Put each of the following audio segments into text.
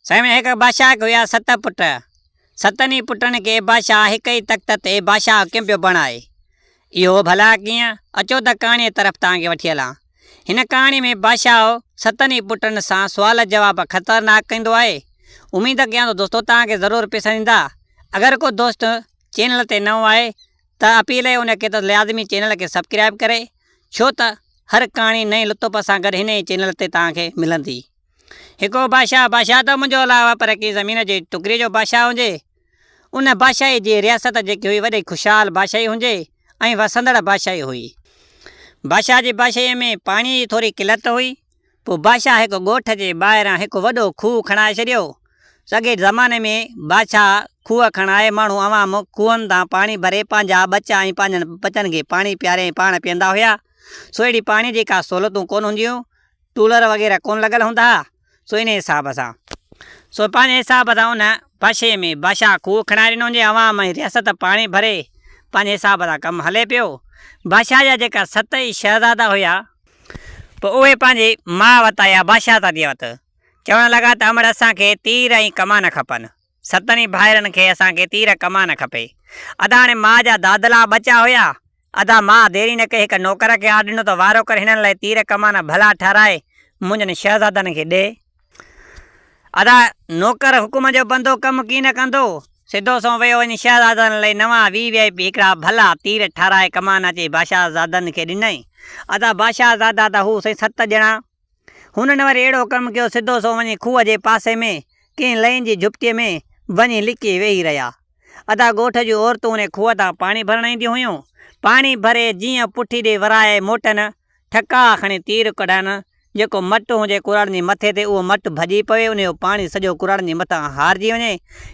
साईं एक बादशाह हुआ 7 पुट। 7 पुटन के बादशाह एक ही तख्त ते बादशाह कीअं पियो बणाए। इहो भला कीअं? अचो त कहाणीअ तरफ़ तव्हांखे वठी हलां। हिन कहाणी में बादशाह 7 पुटनि सां सुवाल जवाब ख़तरनाक कंदो आहे। उम्मीद कयां थो दोस्तों तव्हांखे ज़रूरु पसंदि ईंदा। अगरि को दोस्त चैनल ते नओं आहे त अपील आहे उनखे त लाज़मी चैनल खे सब्सक्राइब करे, छो त हर कहाणी नए लुत्फ़ सां गॾु हिन चैनल ते तव्हांखे मिलंदी। हिकिड़ो बादशाह त मुंहिंजो अलावा पर की ज़मीन जे टुकड़े जो बादशाह हुजे। उन बादशाही जी रियासत जेकी हुई वॾी ख़ुशहाल बादशाही हुजे ऐं वसंदड़ बादशाही हुई। बादशाह जी बादशाहीअ में पाणीअ जी थोरी किलत हुई। पोइ बादशाह हिकु ॻोठ जे ॿाहिरां हिकु वॾो खूह खणाए छॾियो। सॻे ज़माने में बादशाह खूह खणाए माण्हू अवाम खूहनि तां पाणी भरे पंहिंजा ॿचा ऐं पंहिंजनि बचनि खे पाणी पीआरे पाण पीअंदा हुआ। सो अहिड़ी पाणी जी का सहूलियतूं कोन हूंदियूं, टूलर वग़ैरह कोन लॻल हूंदा हुआ। सो इन हिसाब सां पंहिंजे हिसाब सां उन बादशाही में बादशाह खूह खणाए ॾिनो हुजे। अवाम ऐं रियासत पाणी भरे पंहिंजे हिसाब सां कमु हले पियो। बादशाह जा जेका 7 शहज़ादा हुआ पोइ उहे पंहिंजे माउ वटि आया बादशाह दादीअ वटि। चवणु लॻा त अमड़ असांखे तीर ऐं कमान खपनि। 7 भाइरनि खे असांखे तीर कमान खपे। अदा हाणे माउ जा दादला बचा हुआ। अदा माउ देरी न कई हिकु नौकर खे आॾ ॾिनो त वारो करे हिननि लाइ तीर कमान भला ठाराए मुंहिंजनि शहज़ादनि खे ॾे। अदा नौकर हुकुम जो बंदो कमु कीअं न कंदो, सिधो सो वियो वञी शहज़ादनि लाइ नवां VIP हिकिड़ा भला तीर ठाराए कमान अचे बादशाहज़ादनि खे ॾिनई। अदा बादशाहज़ादा त हू 7 ॼणा। हुननि वरी अहिड़ो कमु कयो, सिधो सो वञी खूह जे पासे में कंहिं लही जी झुपड़ीअ में वञी लिकी वेही रहिया। अदा ॻोठ जूं औरतूं उन खूह तां पाणी भरण ईंदियूं हुयूं। पाणी भरे जीअं पुठी ॾे वराए मोटनि, ठका खणी तीर कढनि। जेको मटु हुजे कुराड़नि जे मथे ते उहो मटु भॼी पवे, उनजो पाणी सॼो कुराड़नि जे मथां हारिजी वञे।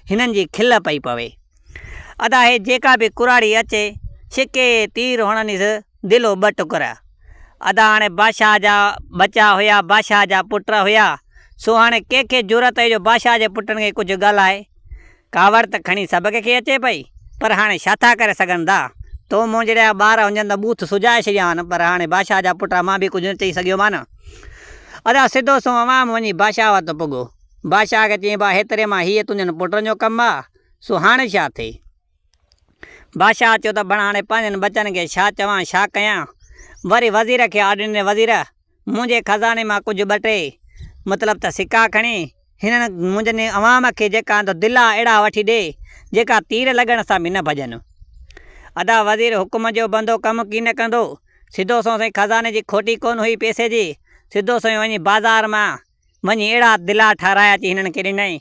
हिननि जी खिल पई पवे। अदा हे जेका बि कुराड़ी अचे छिके तीर हणंदीसि दिलो 2 टुकर। अदा हाणे बादशाह जा बचा हुया, बादशाह जा पुट हुया। सो हाणे कंहिंखे ज़रूरत जो बादशाह जे पुटनि खे कुझु ॻाल्हाए। कावड़ त खणी सभ खे अचे पई, पर हाणे छा था करे सघनि था। तो मूं जहिड़ा ॿार हुजनि त बूथ सुॼाए छॾिया आहिनि, पर हाणे बादशाह जा पुट मां बि कुझु न चई सघियोमांन। अदा सिधो सो अवाम वञी बादशाह वटि पुॻो। बादशाह खे चई भाउ हेतिरे मां हीअ तुंहिंजनि पुटनि जो कमु आहे, सो हाणे छा थिए। बादशाह चयो त हाणे पंहिंजनि बचनि खे छा चवां छा कयां। वरी वज़ीर खे आॾ ॾिने, वज़ीर मुंहिंजे खज़ाने मां कुझु 2 टे मतिलबु त सिका खणी हिननि मुंहिंजनि अवाम खे जेका दिला अहिड़ा वठी ॾे जेका तीर लॻण सां बि न भॼनि। अदा वज़ीर हुकुम जो बंदो कमु कीअं न कंदो। सिधो सो साईं खज़ाने जी खोटी कोन हुई पैसे जी। सिधो सो वञी बाज़ार मां वञी अहिड़ा दिला ठाराए अची हिननि खे ॾिनई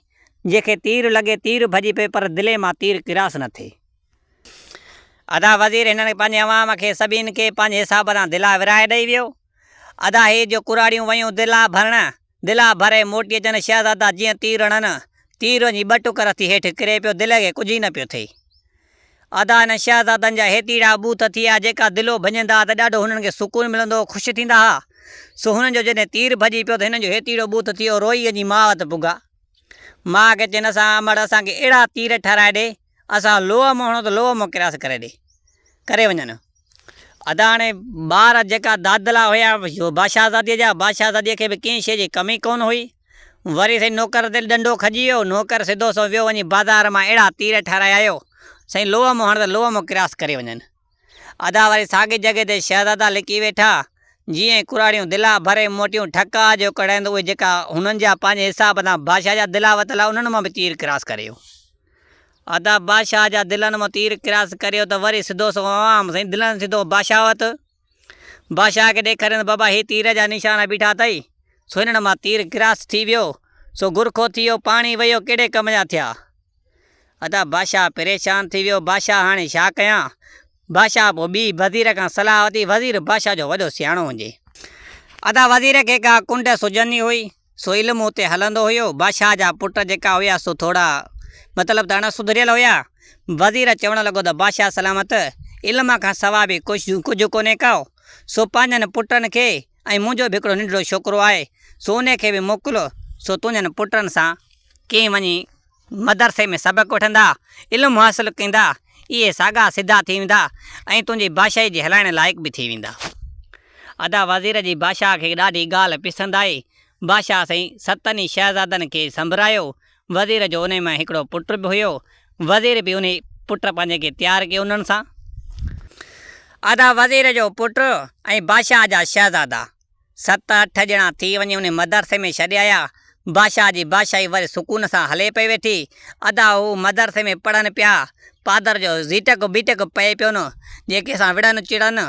जंहिंखे तीर लॻे तीर भॼी पए पर दिले मां तीर किरास न थिए। अदा वज़ीर हिननि पंहिंजे अवाम खे सभिनि खे पंहिंजे हिसाब सां दिला विराए ॾेई वियो। अदा हे जो कुराड़ियूं वयूं दिला भरण, दिला भरे मोटी अचनि। शहज़ादा जीअं तीर हणनि, तीर वञी 2 टुकर थी हेठि किरे पियो, दिल खे कुझु ई न पियो थिए। अदा हिन शहज़ादनि जा हेतिरा बूथ थी विया जेका दिलो भॼंदा त ॾाढो हुननि खे सुकून मिलंदो, ख़ुशि थींदा हुआ। सो हुननि जो जॾहिं तीर भॼी पियो त हिननि जो हेतिरो बूथ थी वियो। रोई वञी माउ वटि पुॻा। माउ खे चवनि असां अमड़ असांखे अहिड़ा तीर ठाराए ॾे, असां लोह मों हणो त लोह मों किरास करे वञनि। अदा हाणे ॿार जेका दादला हुया बादशाहज़ादीअ जा, बादशाहज़ादीअ खे बि कंहिं शइ जी कमी कोन हुई। वरी साईं नौकर ते ॾंडो खजी वियो। नौकर सिधो सो वियो वञी बाज़ार मां अहिड़ा तीर ठाराए आयो साईं लोह मों हण त लोह मों किरास करे वञनि। अदा वरी साॻी जॻह ते शहज़ादा लिकी वेठा। जीअं कुराड़ियूं दिला भरे मोटियूं ठका जो कढ़ाइनि उहे जेका हुननि जा पंहिंजे हिसाब सां बादशाह जा दिला वतला उन्हनि मां बि तीर किरास करियो। अदा बादशाह जा दिलनि मां तीर किरास करियो त वरी सिधो सो आवाम साईं दिलनि सिधो बादशाह वटि। बादशाह खे ॾेखारियो बाबा हे तीर जा निशान बीठा अथई। सो हिननि मां तीर किरास थी वियो। सो गुरखो थी वियो, पाणी वियो, कहिड़े कम जा थिया। अदा बादशाह परेशान थी वियो। बादशाह हाणे छा कयां। बादशाह पोइ ॿी वज़ीर खां सलाह वरिती। वज़ीर बादशाह जो वॾो सियाणो हुजे। अदा वज़ीर खे का कुंड सुॼंदी हुई। सो इल्मु उते हलंदो हुयो। बादशाह जा पुट जेका हुया सो थोरा मतिलबु त अण सुधरियल हुया। वज़ीर चवणु लॻो त बादशाह सलामत इल्म खां सवाइ बि कुझु कोन्हे को। सो पंहिंजनि पुटनि खे ऐं मुंहिंजो बि हिकिड़ो नंढिड़ो छोकिरो आहे सो उनखे बि मोकिलियो। सो तुंहिंजनि पुटनि सां कंहिं वञी मदरसे में सबक़ु वठंदा, इल्मु हासिलु कंदा, इहे साॻा सिधा थी वेंदा ऐं तुंहिंजी बादशाही जे हलाइण लाइक़ु बि थी वेंदा। अदा वज़ीर जी बादशाह खे ॾाढी ॻाल्हि पसंदि आई। बादशाह साईं सतनि शहज़ादनि खे संभरायो। वज़ीर जो उन मां हिकिड़ो पुटु बि हुयो। वज़ीर बि उन पुट पंहिंजे खे तयारु कयो उन्हनि सां। अदा वज़ीर जो पुटु ऐं बादशाह जा शहज़ादा 7-8 ॼणा थी वञी उन मदरसे में छॾे आया। बादशाह जी बादशाही वरी सुकून सां हले पई वेठी। अदा हू मदरसे में पढ़नि पिया। पादर जो ज़ीटक बीटक पए पियो न, जेके सां विढ़नि चिड़नि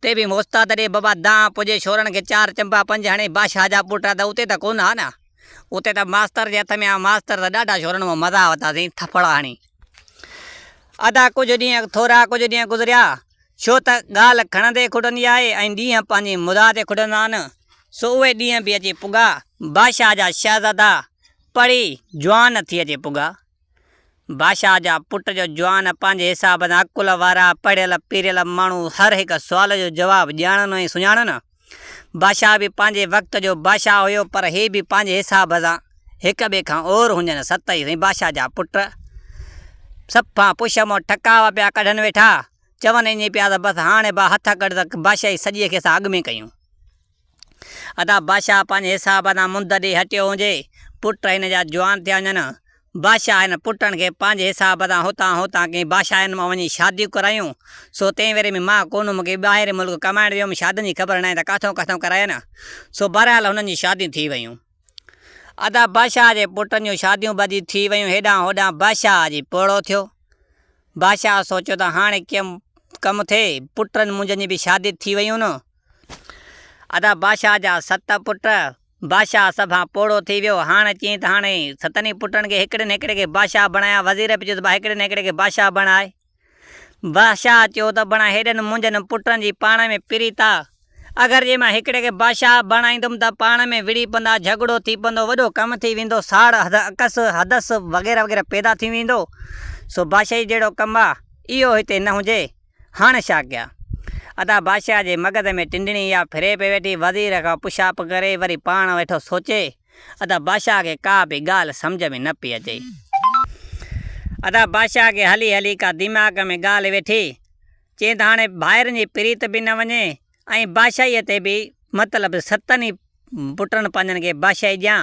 ते बि मोस्ताद ॾे बाबा दां पुॼे छोरनि खे 4 चंबा 5 हणे। बादशाह जा पुट त उते त कोन हा न, उते त मास्तर जे हथ में आहे। मास्तर त ॾाढा छोरनि में मज़ा वरितासीं थपड़ा हणी। अदा कुझु ॾींहं थोरा कुझु ॾींहं गुज़रिया, छो त ॻाल्हि खणंदे खुटंदी आहे ऐं ॾींहं पंहिंजी मुदा ते खुटंदा आहिनि। सो उहे ॾींहं बि अची पुॻा। बादशाह जा शहज़ादा पढ़ी जवान थी अचे पुॻा। बादशाह जा पुट जो जवान पंहिंजे हिसाब सां अकुल वारा पढ़ियल पीरियल माण्हू हर हिकु सुवाल जो जवाबु ॼाणनि ऐं सुञाणनि। बादशाह बि पंहिंजे वक़्त जो बादशाह हुयो, पर हे बि पंहिंजे हिसाब सां हिक ॿिए खां और हुजनि। 7 ई बादशाह जा पुट सफ़ा पुछ मां ठकावा पिया कढनि वेठा। चवनि ईअं पिया त बसि हाणे बा हथ कढ त बादशाही सॼीअ खे असां अॻु में कयूं। अदा बादशाह पंहिंजे हिसाब सां मुंद ॾे हटियो हुजे। पुट हिन जा जवान थिया वञनि। बादशाह हिन पुटनि खे पंहिंजे हिसाब सां हुतां कंहिं बादशाहनि मां वञी शादियूं करायूं। सो तंहिं वेरे में मां कोन, मूंखे ॿाहिरि मुल्क कमाइण वियुमि, शादियुनि जी ख़बर न आहे त काथों करायनि। सो बहरहाल हुननि जी शादियूं थी वियूं। अदा बादशाह जे पुटनि जूं शादियूं बदी थी वियूं। हेॾां होॾां बादशाह जी पोड़ो थियो। बादशाह सोचियो त हाणे कीअं कमु थिए, पुटनि मुंहिंजनि जी बि शादी थी वियूं न। अदा बादशाह जा 7 पुट, बादशाह सभा पोड़ो थी वियो। हाणे चई त हाणे 7 पुटनि खे हिकिड़े न हिकिड़े खे बादशाह बणाया। वज़ीर बि चयो त हिकिड़े न हिकिड़े खे बादशाह बणाए। बादशाह चयो त बणा हेॾनि मुंहिंजनि पुटनि जी पाण में पिरीता। अगरि जे मां हिकिड़े खे बादशाह बणाईंदुमि त पाण में विड़ी पवंदा, झगड़ो थी पवंदो, वॾो कमु थी वेंदो, साड़ अकस हदस वग़ैरह वग़ैरह पैदा थी वेंदो। सो बादशाही जहिड़ो कमु आहे इहो हिते न हुजे। हाणे छा कयां? अदा बादशाह जे मग़ज़ में टिंडणी या फिरे पई वेठी। वज़ीर खां पुछाप करे वरी पाण वेठो सोचे। अदा बादशाह खे का बि ॻाल्हि सम्झ में न पई अचे। अदा बादशाह खे हली हली का दिमाग़ में ॻाल्हि वेठी। चई त हाणे भाइरनि जी प्रीत बि न वञे ऐं बादशाहीअ ते बि मतिलबु 7 ई पुटनि पंहिंजनि खे बादशाही ॾियां।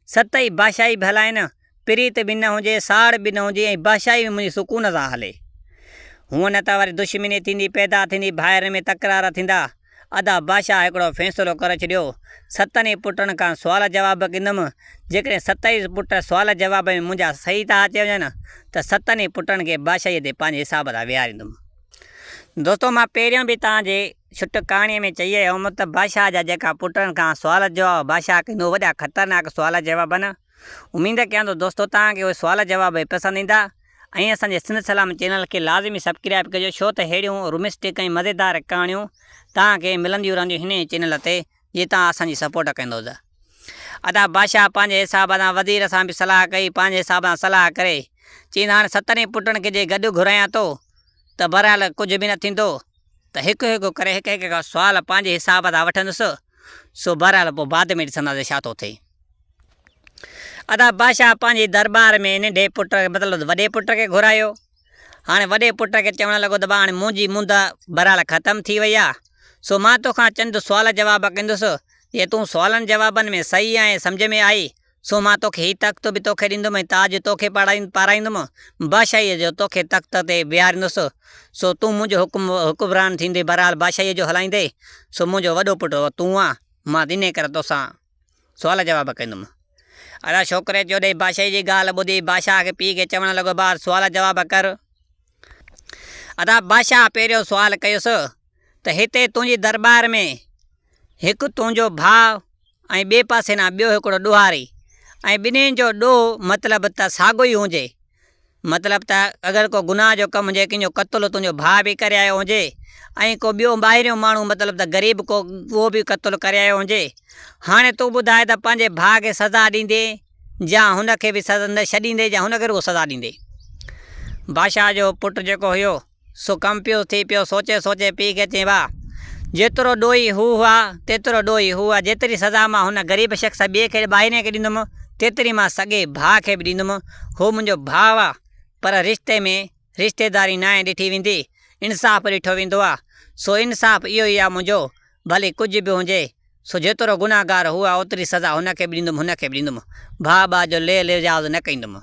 7 ई बादशाही बि हलाइनि, प्रीत बि न हुजे, साड़ बि न हुजे ऐं बादशाही बि मुंहिंजी सुकून सां हले। हूअं न त वरी दुश्मनी थींदी, पैदा थींदी, भाइरनि में तकरार थींदा। अदा बादशाह हिकिड़ो फ़ैसिलो करे छॾियो। 7 ई पुटनि खां सुवाल जवाब कंदुमि। जेकॾहिं 7 ई पुट सुवाल जवाब में मुंहिंजा सही था अची वञनि त 7 ई पुटनि खे बादशाहीअ ते पंहिंजे हिसाब सां विहारींदुमि। दोस्तो मां पहिरियों बि तव्हांजे छुट कहाणीअ में चई आयो हुअमि त बादशाह जा जेका पुटनि खां सुवाल जवाब बादशाह कंदो, वॾा ख़तरनाक सुवाल जवाब आहिनि। उमेदु कयां थो दोस्तो तव्हांखे उहे सुवाल जवाब पसंदि ईंदा ऐं असांजे सिंध सलाम चैनल खे लाज़मी सब्सक्राइब कजो, छो त अहिड़ियूं रुमिस्टिक ऐं मज़ेदार कहाणियूं तव्हांखे मिलंदियूं रहंदियूं हिन चैनल ते, जे तव्हां असांजी सपोर्ट कंदो। अदा बादशाह पंहिंजे हिसाब सां वज़ीर सां बि सलाह कई। पंहिंजे हिसाब सां सलाह करे चई हाणे 7 पुटनि खे जे गॾु घुरायां थो त बहरहाल कुझु बि न थींदो, त हिकु हिकु करे हिकु हिकु खां सुवाल पंहिंजे हिसाब सां वठंदुसि। सो बहरहाल पोइ बाद में ॾिसंदासीं छा थो थिए। अदा बादशाह पंहिंजे दरबार में नंढे पुट मतिलबु वॾे पुट खे घुरायो। हाणे वॾे पुट खे चवणु लॻो त हाणे मुंहिंजी मुंद बहरहाल ख़तमु थी वई आहे। सो मां तोखां चंद सुवाल जवाब कंदुसि। जे तूं सुवालनि जवाबनि में सही आहे, सम्झ में आई, सो मां तोखे हीउ तख़्त बि तोखे ॾींदुमि ऐं ताज तोखे पाराईंदुमि, बादशाहीअ जो तोखे तख़्त ते विहारींदुसि। सो तूं मुंहिंजो हुकुमरान थींदे, बहरहाल बादशाहीअ जो हलाईंदे। सो मुंहिंजो वॾो पुटु तूं आहे, मां इन करे तोसां सुवाल जवाब कंदुमि। अदा छोकिरे चयो ॾे बादशाही जी ॻाल्हि ॿुधी बादशाह खे पीउ खे चवणु लॻो ॿार सुवाल जवाब कर। अदा बादशाह पहिरियों सुवालु कयुसि त हिते तुंहिंजी दरबार में हिकु तुंहिंजो भाउ ऐं ॿिए पासे ना ॿियो हिकिड़ो ॾोहारी ऐं ॿिन्हिनि जो ॾोह मतिलबु त साॻियो ई हुजे। मतिलबु त अगरि को गुनाह जो कमु हुजे, कंहिंजो क़त्लु तुंहिंजो भाउ बि करे आयो हुजे ऐं को ॿियो ॿाहिरियों माण्हू मतिलबु त ग़रीब को उहो बि क़त्लु करे आयो हुजे। हाणे तूं ॿुधाए त पंहिंजे भाउ खे सज़ा ॾींदे या हुनखे बि सज़ा न छॾींदे या हुनखे रुॻो सज़ा ॾींदे। बादशाह जो पुटु जेको हुयो सो कंफ्यूज़ थी पियो। सोचे सोचे पीउ खे चई वाह, जेतिरो ॾोही हू हुआ तेतिरो ॾोही हू आहे। जेतिरी सज़ा मां हुन ग़रीब शख़्स ॿिए खे ॿाहिरे खे ॾींदुमि तेतिरी मां सॻे भाउ खे बि ॾींदुमि। हू मुंहिंजो भाउ आहे, पर रिश्ते में रिश्तेदारी न आहे ॾिठी वेंदी, इंसाफ़ु ॾिठो वेंदो आहे। सो इंसाफ़ु इहो ई आहे मुंहिंजो, भले कुझु बि हुजे। सो जेतिरो गुनाहगार हुआ ओतिरी सज़ा हुनखे बि ॾींदुमि भाउ जो लिहाज़ न कंदुमि।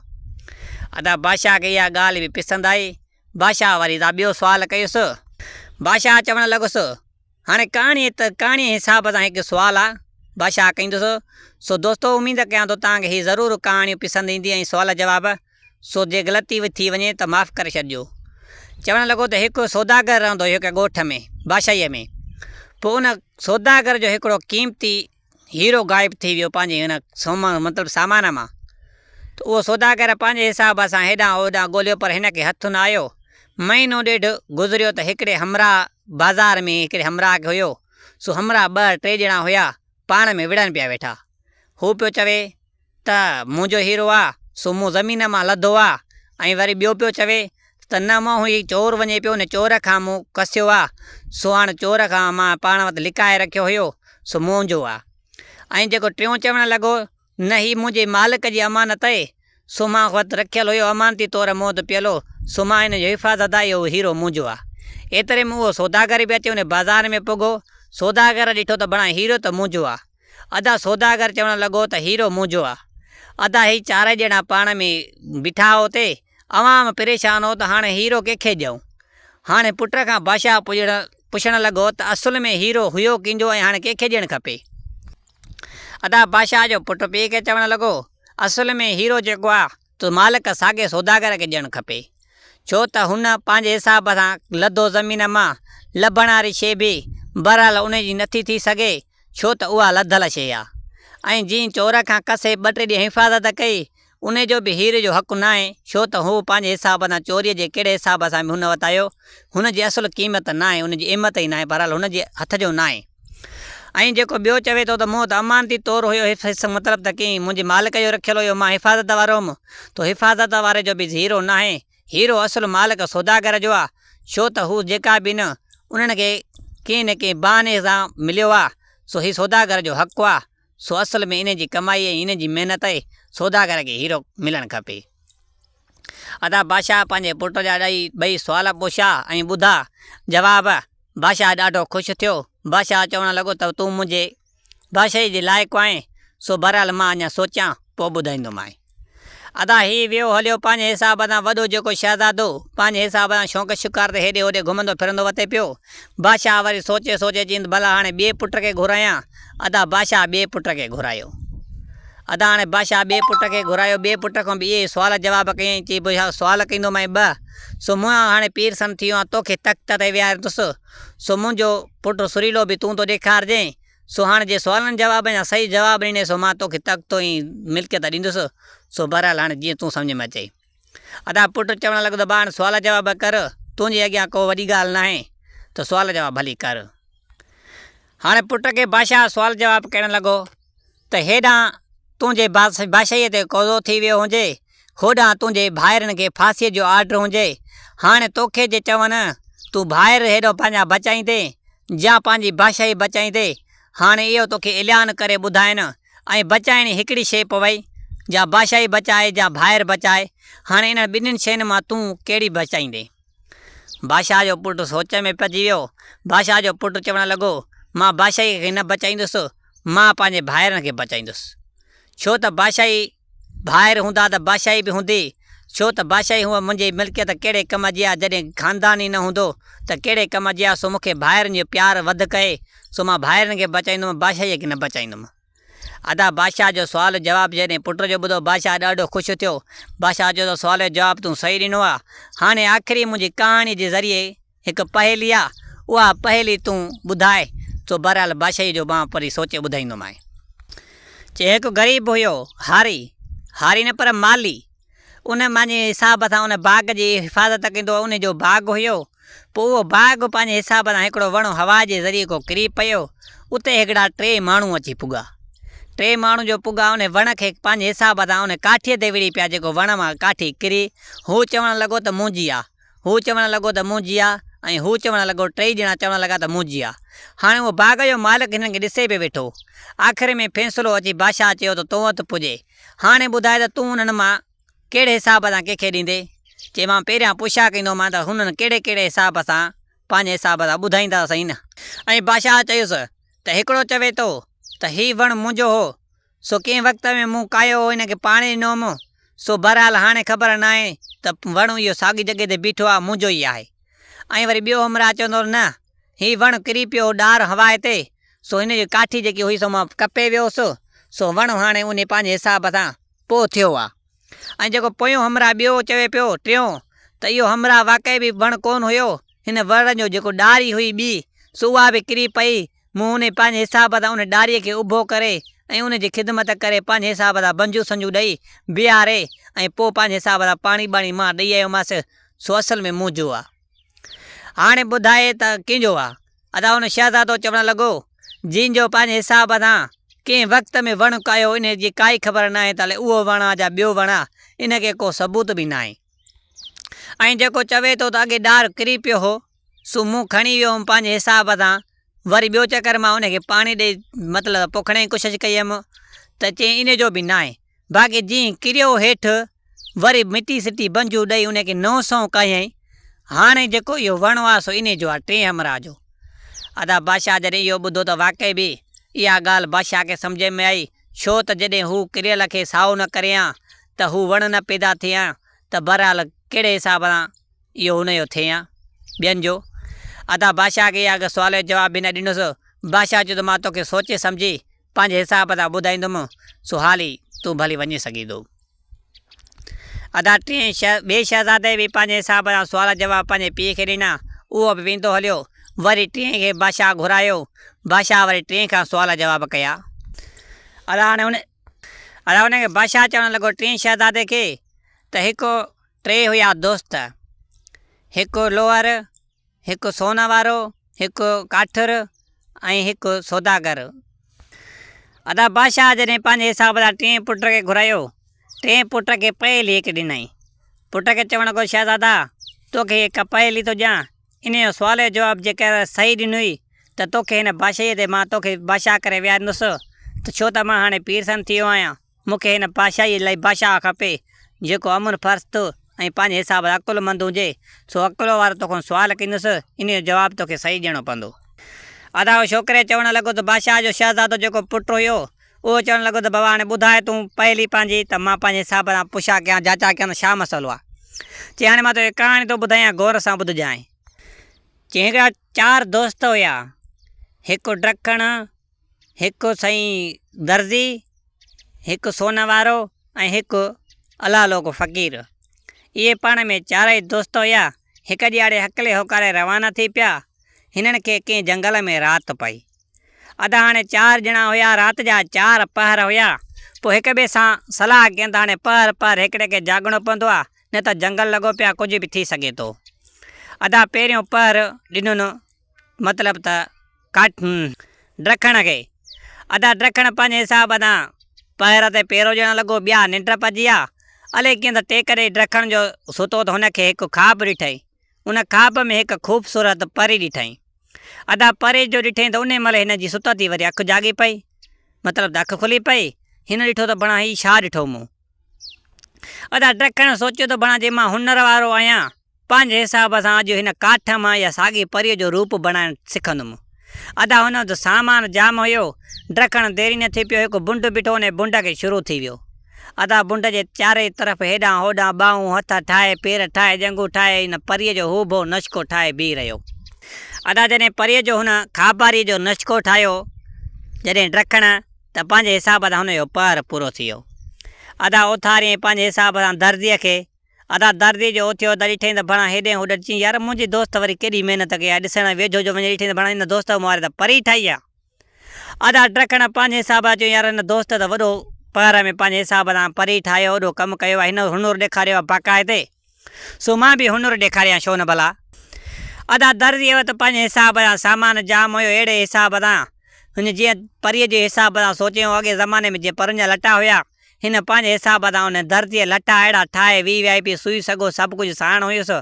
अदा बादशाह खे इहा ॻाल्हि बि पसंदि आई। बादशाह वरी ॿियो सुवाल कयुसि। बादशाह चवणु लॻुसि हाणे कहाणीअ हिसाब सां हिकु सुवालु आहे बादशाह कंदुसि। सो दोस्तो उमेद कयां थो तव्हांखे हीअ ज़रूरु कहाणी पसंदि ईंदी ऐं सुवाल जवाब। सो जे ग़लती थी वञे त माफ़ु करे छॾिजो। चवणु लॻो त हिकु सौदागर रहंदो हुयो हिकु ॻोठ में बादशाहीअ में। पोइ उन सौदागर जो हिकिड़ो क़ीमती हीरो ग़ाइबु थी वियो पंहिंजे हिन मतिलबु सामान मां। त उहो सौदागर पंहिंजे हिसाब सां हेॾां होॾां ॻोल्हियो पर हिनखे हथु न आयो। महीनो ॾेढ गुज़रियो त हिकिड़े हमराह बाज़ार में हिकिड़े हमराह हुयो। सो हमराह 2-3 ॼणा हुया पाण में विढ़नि पिया वेठा। हू पियो चवे त मुंहिंजो हीरो आहे सो मूं ज़मीन मां लधो आहे। ऐं वरी ॿियो पियो चवे त न मां ही चोर वञे पियो, न चोर खां मूं कसियो आहे, सो हाणे चोर खां मां पाण वटि लिकाए रखियो हुयो सो मुंहिंजो आहे। ऐं जेको टियों चवणु लॻो न ही मुंहिंजे मालिक जी अमानत आहे सो मां वटि रखियलु हुयो, अमानती तौरु मूं वटि पियल हो, सो मां हिन जो हिफ़ाज़त आहे, इहो हीरो मुंहिंजो आहे। एतिरे में उहो सौदागर बि अची उन बाज़ार में पुॻो। सौदागर ॾिठो त बणाए हीरो त मुंहिंजो आहे। अदा सौदागर चवणु लॻो त हीरो मुंहिंजो आहे। अदा ही 4 ॼणा पाण में बीठा हुते, अवाम परेशान हो त हाणे हीरो कंहिंखे ॾियूं। हाणे पुट खां बादशाह पुछणु लॻो त असुल में हीरो हुयो कंहिंजो ऐं हाणे कंहिंखे ॾियणु खपे। अदा बादशाह जो पुटु पीउ खे चवणु लॻो असुल में हीरो जेको आहे त मालिक साॻे सौदागर खे ॾियणु खपे, छो त हुन पंहिंजे हिसाब सां लधो ज़मीन मां लभण वारी शइ बि बहरहाल उनजी नथी थी सघे, छो त उहा लधल शइ आहे। ऐं जीअं चोर खां कसे 2-3 ॾींहं हिफ़ाज़त कई उनजो बि हीरे जो हक़ु न आहे, छो त हू पंहिंजे हिसाब सां चोरीअ जे कहिड़े हिसाब सां बि हुन वटि आयो, हुनजी असुलु क़ीमत न आहे, हुनजी अहमियत ई न आहे, बहरहाल हुनजे हथ जो न आहे। ऐं जेको ॿियो चवे थो त मूं त अमानती तौरु हुयो, मतिलबु त की मुंहिंजे मालिक जो रखियलु हुयो, मां हिफ़ाज़त वारो हुउमि, तो हिफ़ाज़त वारे जो बि हीरो न आहे, हीरो असुलु मालिक सौदागर जो आहे, छो त हू जेका बि न उन्हनि खे कंहिं न कंहिं बहाने सां मिलियो आहे, सो हीउ सौदागर जो हक़ु आहे। सो असल में इन जी कमाई ऐं इन जी महिनत आहे, सौदागर खे हीरो मिलणु खपे। अदा बादशाह पंहिंजे पुट जा ॿई सुवाल पुछा ऐं ॿुधा जवाब। बादशाह ॾाढो ख़ुशि थियो। बादशाह चवणु लॻो त तूं मुंहिंजे बादशाही जे लाइक़ु आहीं, सो बहरहाल मां अञा सोचियां पोइ ॿुधाईंदोमांइ। अदा हीउ वियो हलियो पंहिंजे हिसाब सां, वॾो जेको शहज़ादो पंहिंजे हिसाब सां शौक़ु शिकार ते हेॾे होॾे घुमंदो फिरंदो वते पियो। बादशाह वरी सोचे चईंदो भला हाणे ॿिए पुट खे घुरायां। अदा बादशाह ॿिए पुट खे घुरायो। अदा हाणे बादशाह ॿिए पुट खे घुरायो। ॿिए पुट खां बि इहे सुवाल जवाब कयईं, चई भई सुवाल कंदोमांइ 2, सो मां हाणे पीर सन थी वियो आहियां, तोखे तख़्त ते विहारींदुसि, सो मुंहिंजो पुटु सुरीलो बि तूं तो ॾेखारिजांइ, सो हाणे जे सुवालनि जवाब जा सही जवाब ॾिने सो मां तोखे तख़्त ऐं मिल्कियत ॾींदुसि, सो बहरहाल हाणे जीअं तूं सम्झ में अचई। अदा पुटु चवणु लॻो त हाणे सुवाल जवाब कर, तुंहिंजे अॻियां को वॾी ॻाल्हि न आहे, त सुवाल जवाब भली कर। हाणे पुट खे बादशाह सुवाल जवाब करणु लॻो त हेॾां तुंहिंजे बादशाहीअ ते क़ौज़ो थी वियो हुजे, होॾां तुंहिंजे भाइरनि खे फांसीअ जो आर्डर हुजे, हाणे तोखे जे चवनि तूं भाइर हेॾो पंहिंजा बचाईंदे या पंहिंजी बादशाही बचाईंदे, हाणे इहो तोखे ऐलान करे ॿुधाइनि ऐं बचाइणी हिकिड़ी शइ पवई, या बादशाही बचाए या भाइर बचाए, हाणे इन ॿिन्हिनि शयुनि मां तूं कहिड़ी बचाईंदे। बादशाह जो पुटु सोच में पइजी वियो। बादशाह जो पुटु चवणु लॻो मां बादशाही खे न बचाईंदुसि, मां पंहिंजे भाइरनि खे बचाईंदुसि, छो त बादशाही भाइर हूंदा त बादशाही बि हूंदी, छो त बादशाही हूअ मुंहिंजी मिल्कियत कहिड़े कम जी आहे, जॾहिं ख़ानदान ई न हूंदो त कहिड़े कम जी आहे, सो मूंखे भाइरनि जो प्यारु वधि कए, सो मां भाइरनि खे बचाईंदुमि, बादशाहीअ खे न बचाईंदुमि। अदा बादशाह जो सुवाल जवाबु जॾहिं पुट जो ॿुधो बादशाह ॾाढो ख़ुशि थियो। बादशाह जो त सुवाल जो जवाबु तूं सही ॾिनो आहे, हाणे आख़िरी मुंहिंजी कहाणी जे ज़रिए हिकु पहेली आहे, उहा पहेली तूं ॿुधाए, सो बहरहाल बादशाही जो मां वरी सोचे ॿुधाईंदोमांइ। चए हिकु ग़रीब हुयो हारी न पर माली, उन मुंहिंजे हिसाब सां उन बाग़ जी हिफ़ाज़त कंदो, उन जो बाग़ हुयो। पोइ उहो बाग़ पंहिंजे हिसाब सां हिकिड़ो वणु हवा जे ज़रिए को किरी पियो, उते हिकिड़ा 3 माण्हू अची पुॻा। 3 माण्हू जो पुॻा उन वण खे पंहिंजे हिसाब सां उन काठीअ ते विड़ी पिया, जेको वण मां काठी किरी। हू चवणु लॻो त मुंहिंजी आहे, हू चवणु लॻो त मुंहिंजी आहे, ऐं हू चवणु लॻो, 3 ॼणा चवणु लॻा त मुंहिंजी आहे। हाणे उहो बाग़ जो मालिक हिननि खे ॾिसे पियो वेठो। आख़िर में फ़ैसिलो अची बादशाह चयो त तो वटि पुॼे, हाणे ॿुधाए त तूं उन्हनि मां कहिड़े हिसाब सां कंहिंखे ॾींदे। चई मां पहिरियां पुछा कंदोमांइ त हुननि कहिड़े कहिड़े हिसाब सां पंहिंजे हिसाब सां ॿुधाईंदा सही न। ऐं बादशाह चयुसि त हिकिड़ो चवे थो त ही वणु मुंहिंजो हो, सो कंहिं वक़्त में मूं कायो हो, हिनखे पाणी ॾिनोमि, सो बहरहाल हाणे ख़बर न आहे त वणु इहो साॻी जॻह ते बीठो आहे, मुंहिंजो ई आहे। ऐं वरी ॿियो हमराह चवंदो न हीउ वणु किरी पियो ॾार हवाए ते, सो हिन जी काठी जेकी हुई सो मां कपे वियोसि, सो वणु हाणे उन पंहिंजे हिसाब सां पोइ थियो आहे। ऐं जेको पोयों हमराह ॿियो चवे पियो टियों, त इहो हमराह वाक़ई बि वणु कोन हुयो, हिन वण जो जेको ॾारी हुई ॿी, सो उहा बि किरी पई। मूं उन पंहिंजे हिसाब सां उन ॾारीअ खे उभो करे ऐं उनजी ख़िदमत करे पंहिंजे हिसाब सां बंजू संजू ॾेई बीहारे ऐं पोइ पंहिंजे हिसाब सां पाणी ॿाणी मां ॾेई आयोमांसि, सो असल में मुंहिंजो आहे। हाणे ॿुधाए त कंहिंजो आहे? अदा हुन शहज़ादो चवणु लॻो जंहिंजो पंहिंजे हिसाब सां कंहिं वक़्त में वणु कायो, इन जी काई ख़बर न आहे त उहो वणु आहे या ॿियो वणु आहे, इनखे को सबूत बि न आहे। ऐं जेको चवे थो त अॻे ॾार किरी पियो हो, सो मूं खणी वियो हुउमि पंहिंजे हिसाब सां, वरी ॿियो चकर मां उनखे पाणी ॾेई मतिलबु पोखण जी कोशिशि कई हुअमि, त चई इन जो बि न आहे। बाक़ी जीअं किरियो हेठि, वरी मिटी सिटी बंजू ॾेई उनखे 900 कयईं। हाणे जेको इहो वणु आहे सो इन जो आहे, टे हमराह जो। अदा बादशाह जॾहिं इहो ॿुधो त वाक़ई बि इहा ॻाल्हि बादशाह खे सम्झ में आई, छो त जॾहिं हू किरियल खे साओ न करे हा त हू वणु न पैदा थिए हा, त बहरहाल कहिड़े हिसाब सां इहो हुनजो थिए हा ॿियनि जो। अदा बादशाह खे इहा सुवाल जो जवाबु बि न ॾिनोसि। बादशाह चयो त मां तोखे सोचे सम्झी पंहिंजे हिसाब सां ॿुधाईंदुमि, सो हाली तूं भली वञी सघीं थो। अदा ॿिए शहज़ादे बि पंहिंजे हिसाब सां सुवाल जवाब पंहिंजे पीउ खे ॾिना, उहो बि वेंदो हलियो। वरी टीं खे बादशाह घुरायो, बादशाह वरी टीं खां सुवाल जवाब कया। अदा हुनखे बादशाह चवणु लॻो टीं शहज़ादे खे त हिकु टे हुया दोस्त, हिकु लोहर, हिकु सोन वारो, हिकु काठर ऐं हिकु सौदागर। अदा बादशाह जॾहिं पंहिंजे हिसाब सां टीं पुट खे घुरायो, टीं पुट खे पहेली हिकु ॾिनई। पुट खे चवणु लॻो शहज़ादा तोखे हिकु पहेली थो ॾियां, इन जो सुवाल जो जवाबु जेकर सही ॾिनई त तोखे हिन बादशाहीअ ते मां तोखे बादशाह करे विहारींदुसि, त छो त मां हाणे पीरसन थी वियो आहियां, मूंखे हिन बादशाहीअ लाइ बादशाह खपे जेको अमुन फ़र्स्त ऐं पंहिंजे हिसाब सां अकुलमंद हुजे। सो अकुल वारो तोखां सुवाल कंदुसि, इन जो जवाबु तोखे सही ॾियणो पवंदो। अदा उहो छोकिरे चवणु लॻो त बादशाह जो शहज़ादो जेको पुटु हुयो, उहो चवणु लॻो त बाबा हाणे ॿुधाए तूं पहेली पंहिंजी, त मां पंहिंजे हिसाब सां पुछा कयां जाचा कयां त छा मसइलो आहे। चई हाणे मां तोखे कहाणी थो ॿुधायां, गौर सां ॿुधजांइ। चई हिकिड़ा 4 दोस्त हुया, हिकु ड्रखण, हिकु साईं दर्जी, हिकु सोन वारो ऐं हिकु अलाह लोको फ़क़ीर। इहे पाण में 4 दोस्त हुया। हिकु ॾियारे हकले होकारे रवाना थी पिया। हिननि खे कंहिं जंगल में राति पई। अदा हाणे 4 ॼणा हुया, राति जा 4 पहर हुया। पोइ हिक ॿिए सां सलाह कयनि त हाणे पहर हिकिड़े खे जाॻणो पवंदो आहे, न त जंगल लॻो पिया कुझु बि थी सघे थो। अदा पहिरियों पहर ॾिनुनि मतिलबु त ड्रखण खे। अदा ड्रखण पंहिंजे हिसाब सां पहर ते पहिरों ॼणो लॻो, ॿिया निंड पइजी विया। अलाए कीअं त टे करे ड्रखण जो सुतो त हुनखे हिकु ख्वाबु ॾिठई। उन ख्वाब में हिकु ख़ूबसूरत परी ॾिठई। अदा परी जो ॾिठई त उन महिल हिन जी सुत थी वरी अखि जागी पई, मतिलबु त अखि खुली पई। हिन ॾिठो त बणा हीउ छा ॾिठो मूं। अदा ड्रखण सोचियो त बणा जे मां हुनर वारो आहियां, पंहिंजे हिसाब सां अॼु हिन काठ मां या साॻी परीअ जो रूप बणाइणु सिखंदुमि। अदा हुन वटि सामान जाम हुयो। ड्रखण देरी न थी पियो, हिकु बुंड बीठो, उन बुंड खे शुरू थी वियो। अदा बुंड जे चारे तरफ़ हेॾां होॾां ॿाहूं हथ ठाहे, पेर ठाहे, ॼंगूं ठाहे, हिन परीअ जो हूबो नश्को ठाहे बीह रहियो। अदा जॾहिं परीअ जो हुन खाबारीअ जो नश्को ठाहियो जॾहिं ड्रखण, त पंहिंजे हिसाब सां हुनजो पहर पूरो थी वियो। अदा उथारियईं पंहिंजे हिसाब सां दर्जीअ खे। अदा दर्जी जो उथियो त ॾिठईं त बणा हेॾे होॾे चई यार मुंहिंजी दोस्त वरी केॾी महिनत कई आहे, ॾिसण वेझो जो वञी ॾिठईं त बणा हिन दोस्त मारे त परी ठाही आहे। अदा ड्रखण पंहिंजे हिसाब सां चयो यार हिन दोस्त त वॾो पहर में पंहिंजे हिसाब सां परी ठाहियो, वॾो कमु कयो आहे, हिन हुनुर ॾेखारियो आहे बाक़ाइदे, सो मां बि हुनुर ॾेखारियां छो न भला। अदा दर्जीअ वटि पंहिंजे हिसाब सां सामान जाम हुयो। अहिड़े हिसाब सां हुन जीअं परीअ जे हिसाब सां सोचियो, अॻे ज़माने में जीअं परुनि जा लटा हुया, हिन पंहिंजे हिसाब सां हुन दर्जीअ लटा अहिड़ा ठाहे VIP सुई सघो सभु कुझु साण हुयुसि।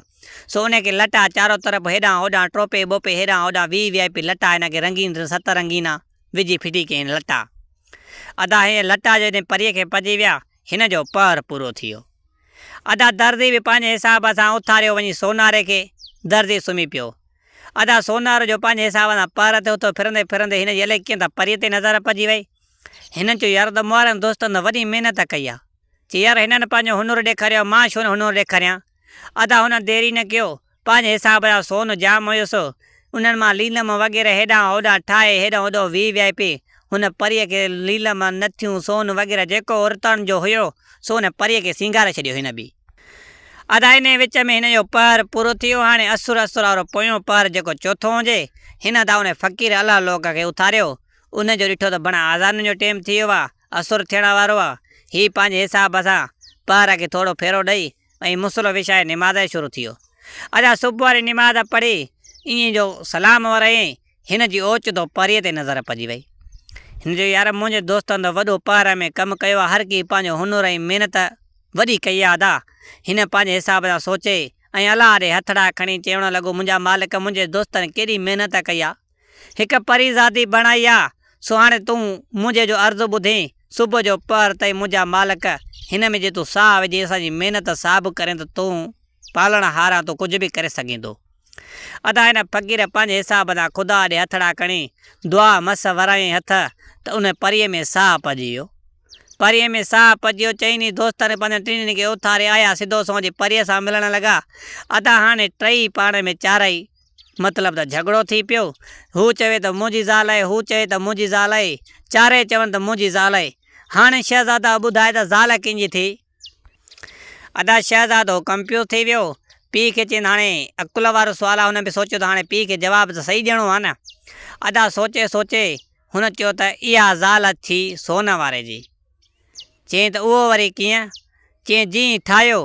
सो उनखे लटा चारो तरफ़ हेॾां होॾां टोपे ॿोपे हेॾां होॾां VIP लटा हिनखे रंगीन 7 रंगीना विझी फिटी कयईं लटा। अदा हे लटा जॾहिं परीअ खे पइजी विया, हिन जो पहर पूरो थी वियो। अदा दर्जी बि पंहिंजे हिसाब सां उथारियो वञी सोनारे खे। दर्जी सुम्ही पियो। अदा सोनार जो पंहिंजे हिसाब सां पार ते उतो फिरंदे फिरंदे हिन जी अलाए कीअं त परीअ ते नज़र पइजी वई। हिननि चयो यार त मोरनि दोस्तनि त वॾी महिनत कई आहे। चई यार हिननि पंहिंजो हुनुरु ॾेखारियो, मां छो न हुनुरु ॾेखारियां। अदा हुन देरी न कयो, पंहिंजे हिसाब सां सोन जाम हुयुसि, उन्हनि मां लीलम वग़ैरह हेॾां होॾां ठाहे हेॾां होॾो वी वियाई पई। हुन परीअ खे लीलम नथियूं सोन वग़ैरह जेको औरतुनि जो हुयो सो हुन परीअ खे सिंगारे छॾियो हिन बि। अदा हिन विच में हिन जो पहर पूरो थियो। हाणे असुर असुर वारो पोयों पहर जेको चोथों हुजे, हिन त उन फ़क़ीर अलाह लोक खे उथारियो। उनजो ॾिठो त बणा आज़ान जो टाइम थी वियो आहे, असुर थियण वारो आहे। हीअ पंहिंजे हिसाब सां पहर खे थोरो फेरो ॾेई ऐं मुसलो विछाए निमाज़ शुरू थी वियो। अदा सुबुह वारी निमाज़ पढ़ी ईअं जो सलाम वरायईं, हिन जी ओचितो परीअ ते नज़र पइजी वई। हिन जो यार मुंहिंजे दोस्तनि त वॾो पहर में कमु कयो आहे, हर की पंहिंजो हुनुर ऐं महिनत वॾी कई आहे। अदा हिन पंहिंजे हिसाब सां सोचे ऐं अलाह ॾे हथड़ा खणी चवणु लॻो, मुंहिंजा मालिक मुंहिंजे दोस्तनि केॾी महिनत कई आहे, हिकु परी ज़ाती बणाई आहे। सो हाणे तूं मुंहिंजे जो अर्ज़ु ॿुधी, सुबुह जो पहर ताईं मुंहिंजा मालिक हिन में जे तूं साह विझी असांजी महिनत साबितु करे त तूं पालण हारां तूं कुझु बि करे सघीं थो। अदा हिन फ़क़ीर पंहिंजे हिसाब सां ख़ुदा ॾे हथड़ा खणी दुआ मस वरायईं हथ त उन परीअ में साह पइजी वियो। परीअ में साह पइजी वियो। चई नी दोस्तनि पंहिंजे टिनिनि खे उथारे आया, सिधो समुझी परीअ सां मिलणु लॻा। अदा हाणे टई पाण में चारई मतिलबु त झगड़ो थी पियो। हू चवे त मुंहिंजी ज़ाल आहे, हू चवे त मुंहिंजी ज़ाल आहे, चारे चवनि त मुंहिंजी ज़ाल आहे। हाणे शहज़ादा ॿुधाए त ज़ाल कंहिंजी थी। अदा शहज़ादो कंफ्यूज़ थी वियो। पीउ खे चवंदा हाणे अकुल वारो सुवालु आहे, हुन बि सोचियो त हाणे पीउ खे जवाबु त सही ॾियणो आहे न। अदा सोचे सोचे हुन चयो त इहा ज़ाल थी सोन वारे जी। चई त उहो वरी कीअं? चई जीअं ठाहियो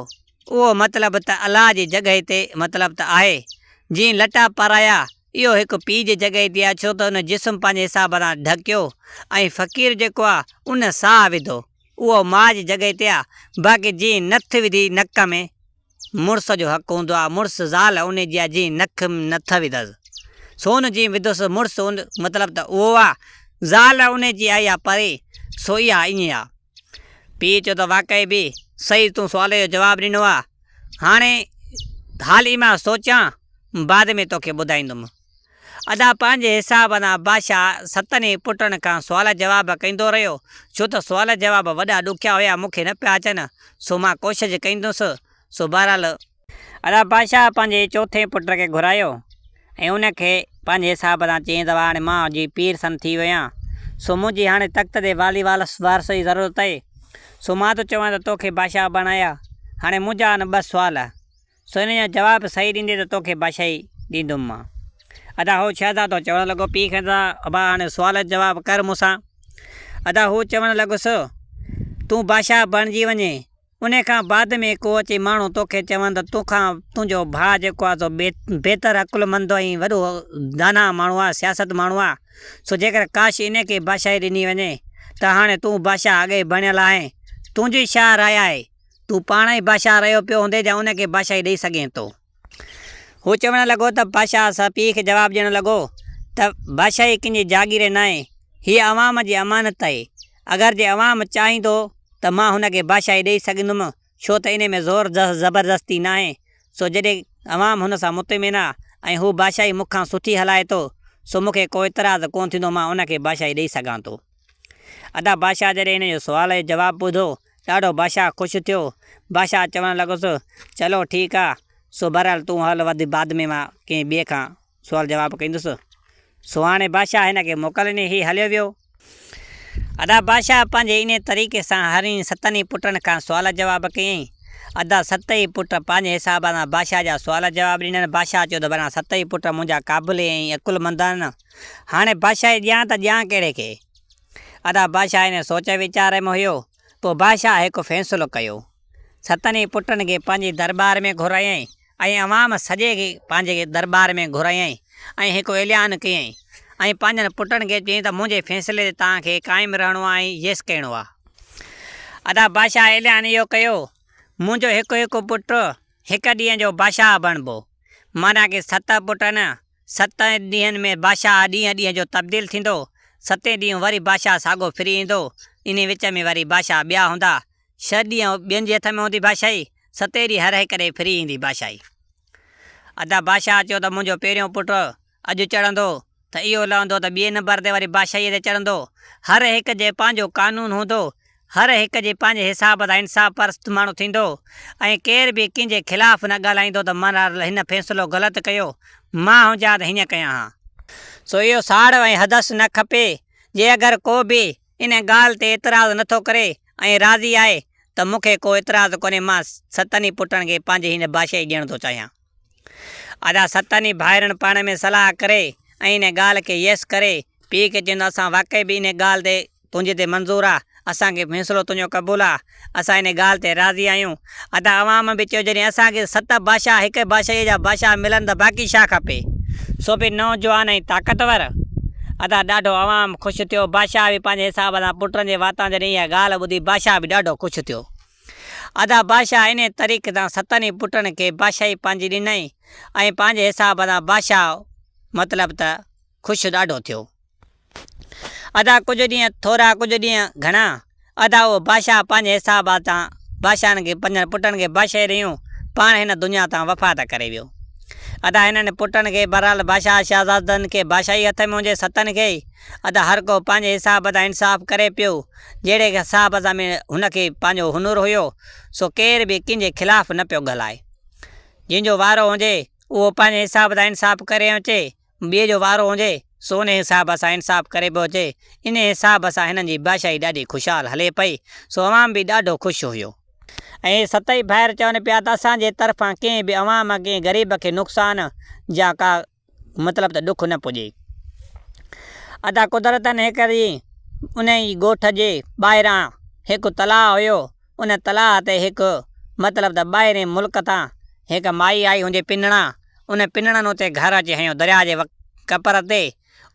उहो मतिलबु त अलाह जी जॻहि ते मतिलबु त आहे। जीअं लटा पाराया इहो हिकु पीउ जी जॻहि ते आहे, छो त हुन जिस्म पंहिंजे हिसाब सां ढकियो ऐं फ़क़ीर जेको आहे उन साह विधो, उहो माउ जी जॻहि ते आहे। बाक़ी जीअं नथ विधी नक में, मुड़ुस जो हक़ु हूंदो आहे, मुड़ुस ज़ाल उन जी आहे, जीअं नथ विधसि सोन जीअं विधुसि मुड़ुस उन मतिलबु त उहो आहे, ज़ाल उन जी आई आहे परे, सो इहा ईअं आहे। पीउ चयो त वाक़ई बि सही तूं सुवाल जो जवाबु ॾिनो आहे। हाणे हाली मां सोचां, बाद में तोखे ॿुधाईंदुमि। अदा पंहिंजे हिसाब सां बादशाह सतनि पुटनि खां सुवाल जवाब कंदो रहियो, छो त सुवाल जवाब वॾा ॾुखिया हुया, मूंखे न पिया अचनि, सो मां कोशिशि कंदुसि। सो बहरहाल अदा बादशाह पंहिंजे चोथे पुट खे घुरायो ऐं उनखे पंहिंजे हिसाब सां चई त हाणे मां जी पीर सन थी वियो आहियां, सो मुंहिंजी हाणे तख़्त ते वारस जी ज़रूरत आहे। सो मां त चवां त तोखे बादशाह बणाया। हाणे मुंहिंजा न 2 सुवाल, सो हिन जो जवाबु सही ॾींदे त तोखे बादशाही ॾींदुमि मां। अदा हू शहज़ादो चवणु लॻो पीउ खे त अबा हाणे सुवाल जवाबु कर मूंसां। अदा हू चवणु लॻुसि तूं बादशाह बणिजी वञे, उन खां बाद में को अचे माण्हू तोखे चवनि त तोखां तुंहिंजो भाउ जेको आहे सो बहितर अकुलमंद ऐं वॾो दाना माण्हू आहे, सियासत माण्हू आहे। सो जेकर काश इनखे बादशाही ॾिनी वञे त हाणे तूं बादशाह अॻे बणियल आहे, तुंहिंजी छा राय आहे? तूं पाण ई बादशाह रहियो पियो हूंदे या उनखे बादशाही ॾेई सघें थो? हू चवणु लॻो त बादशाह सां पीउ खे जवाबु ॾियणु लॻो त बादशाही कंहिंजी जागीर न आहे, हीअ अवाम जी अमानत आहे। अगरि जे अवाम चाहींदो त मां हुनखे बादशाही ॾेई सघंदुमि, छो त इन में ज़ोर ज़बरदस्ती न आहे। सो जॾहिं अवाम हुन सां मुतमिन आहे ऐं हू बादशाही मूंखां सुठी हलाए थो, सो मूंखे को इतराज़ कोन थींदो, मां उनखे बादशाही ॾेई सघां थो। अदा बादशाह जॾहिं हिन जो सुवाल जो जवाबु ॿुधो, ॾाढो बादशाह ख़ुशि थियो। बादशाह चवणु लॻुसि चलो ठीकु आहे, सो बहरहाल तूं हल वधि, बाद में मां कंहिं ॿिए खां सुवाल जवाबु कंदुसि। सो हाणे बादशाह हिन खे मोकिलींदे ही हलियो वियो। अदा बादशाह पंहिंजे इन तरीक़े सां हर 7 पुटनि खां सुवाल जवाब कयईं। अदा 7 पुट पंहिंजे हिसाब सां बादशाह जा सुवाल जवाब ॾिननि। बादशाह चयो त भला 7 पुट मुंहिंजा क़ाबिल ऐं अकुलमंद आहिनि, हाणे बादशाही ॾियां त ॾियां कहिड़े खे? अदा बादशाह हिन सोच वीचार में हुयो। पोइ बादशाह हिकु फ़ैसिलो कयो। 7 पुटनि खे पंहिंजे दरबार में घुरायईं ऐं अवाम सॼे खे पंहिंजे दरबार में घुरायईं ऐं हिकु ऐलान कयईं ऐं पंहिंजनि पुटनि खे चयईं त मुंहिंजे फ़ैसिले ते तव्हांखे क़ाइमु रहणो आहे ऐं येस कहिड़ो आहे। अदा बादशाह ऐलान इहो कयो, मुंहिंजो हिकु पुटु हिकु ॾींहं जो बादशाह बणिबो, माना कि 7 पुट न, 7 ॾींहंनि में बादशाह ॾींहं जो तब्दील थींदो। 7 ॾींहं वरी बादशाह साॻियो फिरी ईंदो। इन विच में वरी बादशाह ॿिया हूंदा। 6 ॾींहं ॿियनि जे हथ में हूंदी बादशाही, 7 ॾींहं हर हिकु ॾे फिरी ईंदी बादशाही। अदा बादशाह चयो त मुंहिंजो पहिरियों पुटु अॼु चढ़ंदो त इहो लहंदो त ॿिए नंबर ते वरी बादशाहीअ ते चढ़ंदो। हर हिक जे पंहिंजो कानून हूंदो, हर हिक जे पंहिंजे हिसाब सां इंसाफ़ परस्त माण्हू थींदो ऐं केर बि कंहिंजे ख़िलाफ़ु न ॻाल्हाईंदो त माना हिन फ़ैसिलो ग़लति कयो, मां हुजां त हीअं कयां हा। सो इहो साड़ ऐं हदस न खपे। जे अगरि को बि इन ॻाल्हि ते एतिराज़ु नथो करे ऐं राज़ी आहे त मूंखे को एतिराज़ु कोन्हे, मां सतनि पुटनि खे पंहिंजी हिन बादशाही ॾियणु थो चाहियां। अदा सतनि भाइरनि पाण में सलाह करे ऐं इन ॻाल्हि खे यस करे पीउ खे चवंदो असां वाक़ई बि इन ॻाल्हि ते तुंहिंजे ते मंज़ूरु आहे, असांखे फ़ैसिलो तुंहिंजो क़बूलु आहे, असां इन ॻाल्हि ते राज़ी आहियूं। अदा अवाम बि चयो जॾहिं असांखे 7 बादशाह हिकु बादशाहीअ जा बादशाह मिलनि त बाक़ी छा खपे। सो बि नौजवान ऐं ताक़तवर। अदा ॾाढो अवाम ख़ुशि थियो। बादशाह बि पंहिंजे हिसाब सां पुटनि जे वातां जॾहिं इहा ॻाल्हि ॿुधी बादशाह बि ॾाढो ख़ुशि थियो। अदा बादशाह इन तरीक़े सां 7 पुटनि खे बादशाही पंहिंजी ॾिनई ऐं पंहिंजे हिसाब सां बादशाह मतिलबु त ख़ुशि ॾाढो थियो। अदा कुझु ॾींहं थोरा, कुझु ॾींहं घणा, अदा उहो बादशाह पंहिंजे हिसाब सां बादशाहनि खे 5 पुटनि खे बादशाही ॾियूं, पाण हिन दुनिया तां वफ़ात करे वियो। अदा हिननि पुटनि खे बहरहाल बादशाह शहज़ादनि खे बादशाही हथ में हुजे 7 खे। अदा हर को पंहिंजे हिसाब सां इंसाफ़ करे पियो, जहिड़े हिसाब सां में हुनखे पंहिंजो हुनुरु हुयो, सो केर बि कंहिंजे ख़िलाफ़ु न पियो ॻाल्हाए। जंहिंजो वारो हुजे उहो पंहिंजे हिसाब सां इंसाफ़ करे अचे, ॿिए जो वारो हुजे सो उन हिसाब सां इंसाफ़ करे पियो अचे। इन हिसाब सां हिननि जी बादशाही ॾाढी ख़ुशहाल हले पई। सो अवाम बि ॾाढो ख़ुशि हुयो ऐं 7 भाइर चवनि पिया त असांजे तरफ़ां कंहिं बि अवाम कंहिं ग़रीब खे नुक़सान जा का मतिलबु त ॾुख न पुॼे। अदा कुदरतनि हिक ॾींहुं उन ई ॻोठ जे ॿाहिरां हिकु तलाउ हुयो। उन तलाउ ते हिकु मतिलबु त ॿाहिरें मुल्क तां हिकु माई आई हुजे पिनणा। उन पिनणनि उते घर अची हयो दरिया जे कपर ते।